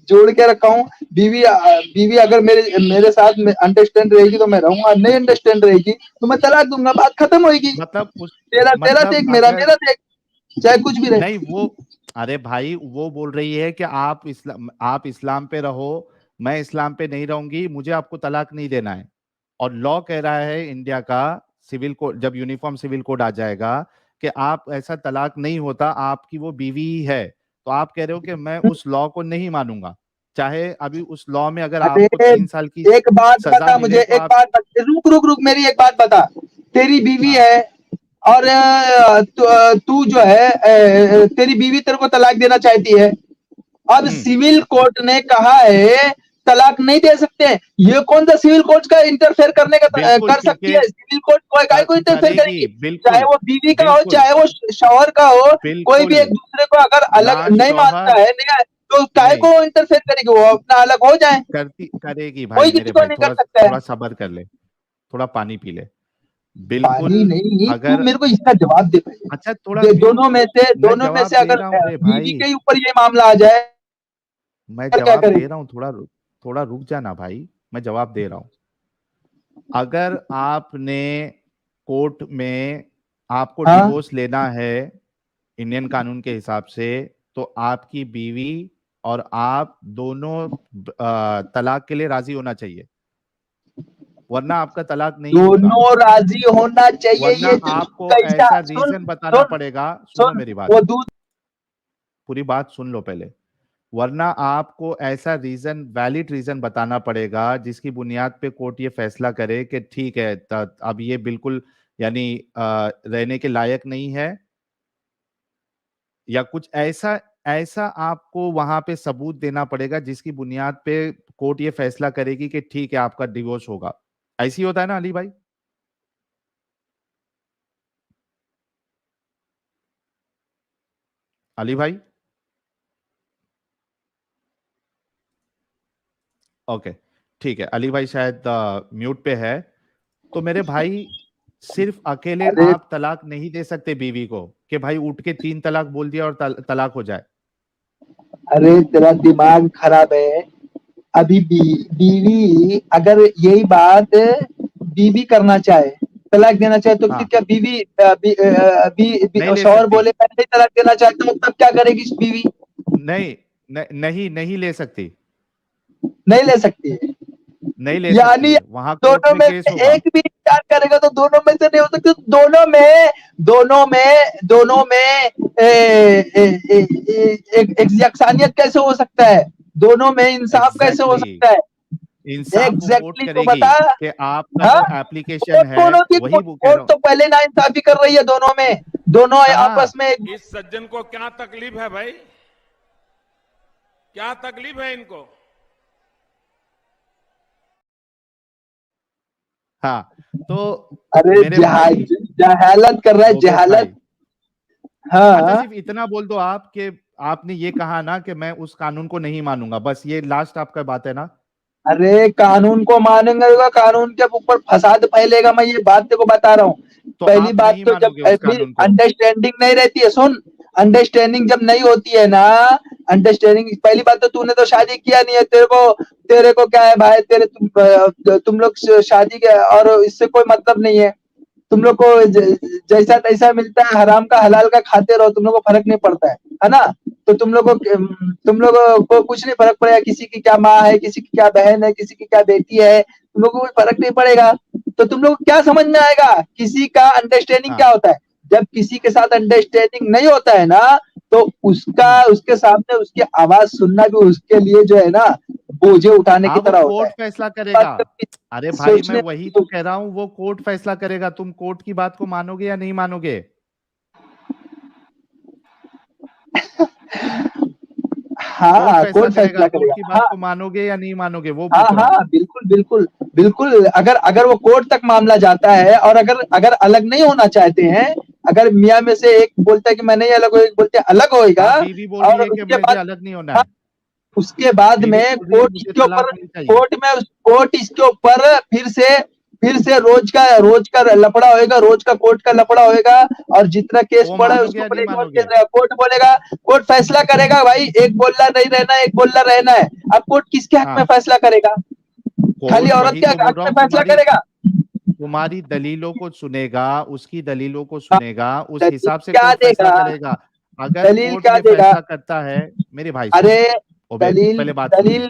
जोड़ के रखा हूँ। बीवी अगर मेरे मेरे साथ में अंडरस्टैंड रहेगी तो मैं रहूंगा, नहीं अंडरस्टैंड रहेगी तो मैं तलाक दूंगा, बात खत्म होगी। मतलब उस तेरा तेरा मतलब देख, अगर मेरा देख, चाहे कुछ भी रहे। नहीं वो, अरे भाई वो बोल रही है कि आप इस्लाम पे रहो, मैं इस्लाम पे नहीं रहूंगी, मुझे आपको तलाक नहीं देना है। और लॉ कह रहा है इंडिया का सिविल कोड, जब यूनिफॉर्म सिविल कोड आ जाएगा कि आप ऐसा तलाक नहीं होता, आपकी वो बीवी ही है। तो आप कह रहे हो कि मैं उस लॉ को नहीं मानूंगा, चाहे अभी उस लॉ में अगर अरे आपको 3 साल की एक बात सजा बता मिले मुझे, तो एक आप। बात रुक रुक रुक, मेरी एक बात बता। तेरी बीवी हाँ। है और तू जो है तेरी बीवी तेरे को तलाक देना चाहती है। अब हम्म। सिविल कोर्ट ने कहा है तलाक नहीं दे सकते। ये कौन सा सिविल कोर्ट का इंटरफेयर करने का बिल्कुल, कर सकती क्योंकि है? सिविल कोर्ट काय को इंटरफेयर करेगी, करेगी? चाहे बिल्कुल वो बीवी का हो, बिल्कुल चाहे वो शौहर का हो, कोई भी बिल्कुल। एक दूसरे को अगर अलग ना नहीं मानता शौहर, है, नहीं तो काय नहीं को इंटरफेयर करेगी? वो अपना अलग हो जाए, करेगी भाई, कोई मेरे किसी को भाई नहीं कर थोड़ा सकता है। थोड़ा सब्र कर ले, थोड़ा पानी पी ले। पानी बिल्कुल। नहीं, तू अगर मेरे को इसका जवाब दे पहले। अच्छा थोड़ा म्यूट, मैं दोनों में जवाब से दे अगर रहा हूँ रे बीवी भाई, के ऊपर ये मामला आ जाए मैं फिर क्या जवाब दे करेगी? रहा हूँ, थोड़ा रुक जाना भाई, मैं जवाब दे रहा हूँ। अगर आपने कोर्ट में, आपको हाँ, डिवोर्स लेना है इंडियन कानून के हिसाब से, तो आपकी बीवी और आप दोनों तलाक के लिए राजी होना चाहिए, वरना आपका तलाक नहीं होगा। दोनों राजी होना चाहिए। वरना ये आपको कैसा? ऐसा सुन रीजन बताना सुन पड़ेगा, सुनो सुन, मेरी बात, वो दूध। पूरी बात सुन लो पहले। वरना आपको ऐसा रीजन, वैलिड रीजन बताना पड़ेगा जिसकी बुनियाद पे कोर्ट ये फैसला करे कि ठीक है, अब ये बिल्कुल यानी रहने के लायक नहीं है, या कुछ ऐसा ऐसा आपको वहां पे सबूत देना पड़ेगा जिसकी बुनियाद पे कोर्ट ये फैसला करेगी कि ठीक है आपका डिवोर्स होगा। ऐसी होता है ना अली भाई? अली भाई, ओके, ठीक है, अली भाई शायद म्यूट पे है। तो मेरे भाई, सिर्फ अकेले अरे आप तलाक नहीं दे सकते बीवी को कि भाई उठ के 3 तलाक बोल दिया और तलाक हो जाए। अरे तेरा दिमाग खराब है। अभी बीवी अगर यही बात बीवी करना चाहे, तलाक देना चाहे, तो फिर हाँ, क्या बीवी नहीं ले शौहर सकती, बोले मैं नहीं तलाक देना चाहता हूँ, तब क्या करेगी बीवी? नहीं, नहीं नहीं ले सकती, नहीं ले सकती है। नहीं ले सकती यानी है, वहां कोर्ट दोनों में में केस से होगा। एक भी इंकार करेगा तो दोनों में से नहीं हो सकती। दोनों में एक यकसानियत कैसे हो सकता है? दोनों में इंसाफ कैसे हो एग्जैक्टली सकता है? इंसाफ वो कोर्ट एग्जैक्टली तो करेगी बता। कि आपका हाँ, जो एप्लीकेशन कोर्ट है, दोनों की, वही वो कह कोर्ट रहा हूँ। तो पहले ना इंसाफी कर रही है दोनों में। दोनों आपस कहाँ? में इस सज्जन को क्या तकलीफ है भाई? क्या तकलीफ है इनको? हाँ, तो अरे मेरे भाई, जहालत कर रहा है, ओबेद जहालत। भाई, अच्छा हाँ, सिर्फ इतना बोल दो आप कि आपने ये कहा ना कि मैं उस कानून को नहीं मानूंगा, बस ये लास्ट आपका बात है ना? अरे कानून को मानेंगे होगा, कानून के ऊपर फसाद फैलेगा। मैं ये बात तेको बता रहा हूँ। तो पहली आप बात नहीं तो जब मानोगे उस कानून को? अंडरस्टैंडिंग नहीं रहती है, सुन, अंडरस्टैंडिंग जब नहीं होती है ना, अंडरस्टैंडिंग, पहली बात तो तूने तो शादी किया नहीं है, तेरे को क्या है भाई? तुम लोग शादी के और इससे कोई मतलब नहीं है। तुम लोग को जैसा तैसा मिलता है, हराम का हलाल का खाते रहो, तुम लोग को फर्क नहीं पड़ता है ना? तो तुम लोगों को कुछ नहीं फर्क पड़ेगा, किसी की क्या माँ है, किसी की क्या बहन है, किसी की क्या बेटी है, तुम लोगों को कोई फर्क नहीं पड़ेगा। तो तुम लोग को क्या समझ में आएगा किसी का अंडरस्टैंडिंग क्या हाँ। होता है? जब किसी के साथ अंडरस्टैंडिंग नहीं होता है ना, तो उसके सामने उसकी आवाज सुनना भी उसके लिए जो है ना, बोझे उठाने की हाँ, वो तरह होता कोर्ट है। फैसला बात करेगा। कभी अरे भाई, मैं सोचने वही तो कह रहा हूँ, वो कोर्ट फैसला करेगा, तुम कोर्ट की बात को मानोगे या नहीं मानोगे? कोर्ट हाँ, फैसला कौन करेगा, फैसला कोर्ट करेगा? की बात हाँ को मानोगे या नहीं मानोगे, वो हाँ पूछ रहा हूँ। हाँ, बिल्कुल बिल्कुल बिल्कुल। अगर अगर वो कोर्ट तक मामला जाता है और अगर अगर अलग नहीं होना चाहते हैं, अगर मियाँ में से एक बोलता है कि मैं नहीं अलग हो, एक बोलते अलग होएगा, आप बीवी बोल और रही है कि उसके मुझे बाद अलग नहीं होना है, उसके बाद बीवी में बोल रही है कोर्ट मुझे इसके ऊपर तलाक नहीं चाहिए। कोर्ट इसके ऊपर फिर से रोज का लफड़ा होएगा, रोज का कोर्ट का लफड़ा होएगा, और जितना केस वो पड़ा है मानोगे उसके या ऊपर नहीं एक और मानोगे? केस रहेगा, कोर्ट बोलेगा, कोर्ट फैसला करेगा भाई, एक बोलना नहीं रहना, एक बोलना रहना है। अब कोर्ट किसके हक में हाँ, फैसला करेगा? खाली कोर्ट औरत वही के तो बोल हक रहा में हूँ, फैसला तुम्हारी करेगा? तुम्हारी दलीलों को सुनेगा, उसकी दलीलों को हाँ, सुनेगा, उस दलील हिसाब से क्या कोर्ट फैसला देगा? करेगा। अगर दलील कोर्ट क्या ये देगा? फैसला करता है, मेरी भाई सुन, अरे ओबे दलील पहले बात सुन ले, दलील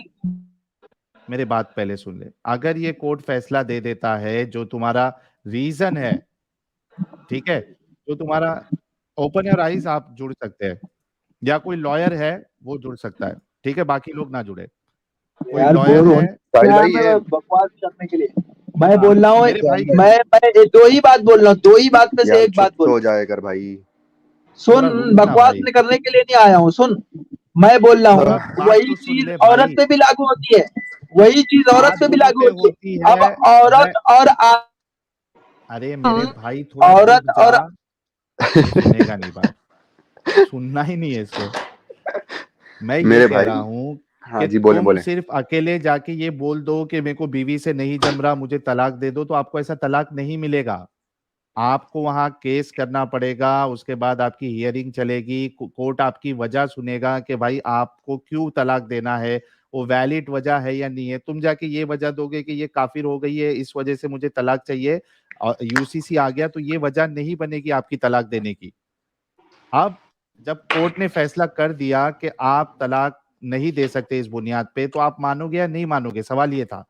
मेरी बात पहले सुन ले। अगर ये कोर्ट फैसला दे देता है जो तुम्हारा रीजन है, ठीक है, जो तुम्हारा, ओपन योर आइज, आप जुड़ सकते हैं, या कोई लॉयर है वो जुड़ सकता है, ठीक है, बाकी लोग ना जुड़े। कोई यार लॉयर बोर है, होने साहिल यार भाई मैं ये बकवास करने के लिए मैं हाँ बोल रहा हूँ। मेरे भाई, मैं दो ही बात बोल रहा हूँ, दो ही बात में से यार एक चुप बात बोल तो रहा हो हूँ। जाए कर भाई। थोड़ा सुन, रुक ना बकवास भाई, करने के लिए नहीं आया हूँ, सुन। मैं बोल रहा थोड़ा हूँ बात वही तो सुन चीज ले औरत भाई। पे भी लागू होती है, वही चीज औरत बात पे भी दोनों लागू पे होती होती है। है। अब मैं, औरत और अरे मेरे भाई थोड़ा रुक औरत जा, और ये सुनेगा नहीं बात, सुनना ही नहीं है इसको। मैं ये मेरे कह रहा भाई, हूँ हाँ कि जी बोले तुम बोले। सिर्फ अकेले जाके ये बोल दो कि मेरे को बीवी से नहीं जम रहा, मुझे तलाक दे दो, तो आपको ऐसा तलाक नहीं मिलेगा। आपको वहां केस करना पड़ेगा, उसके बाद आपकी हियरिंग चलेगी, कोर्ट आपकी वजह सुनेगा कि भाई आपको क्यों तलाक देना है, वो वैलिड वजह है या नहीं है। तुम जाके ये वजह दोगे कि ये काफिर हो गई है, इस वजह से मुझे तलाक चाहिए, और यूसीसी आ गया, तो ये वजह नहीं बनेगी आपकी तलाक देने की। अब जब कोर्ट ने फैसला कर दिया कि आप तलाक नहीं दे सकते इस बुनियाद पे, तो आप मानोगे या नहीं मानोगे, सवाल ये था।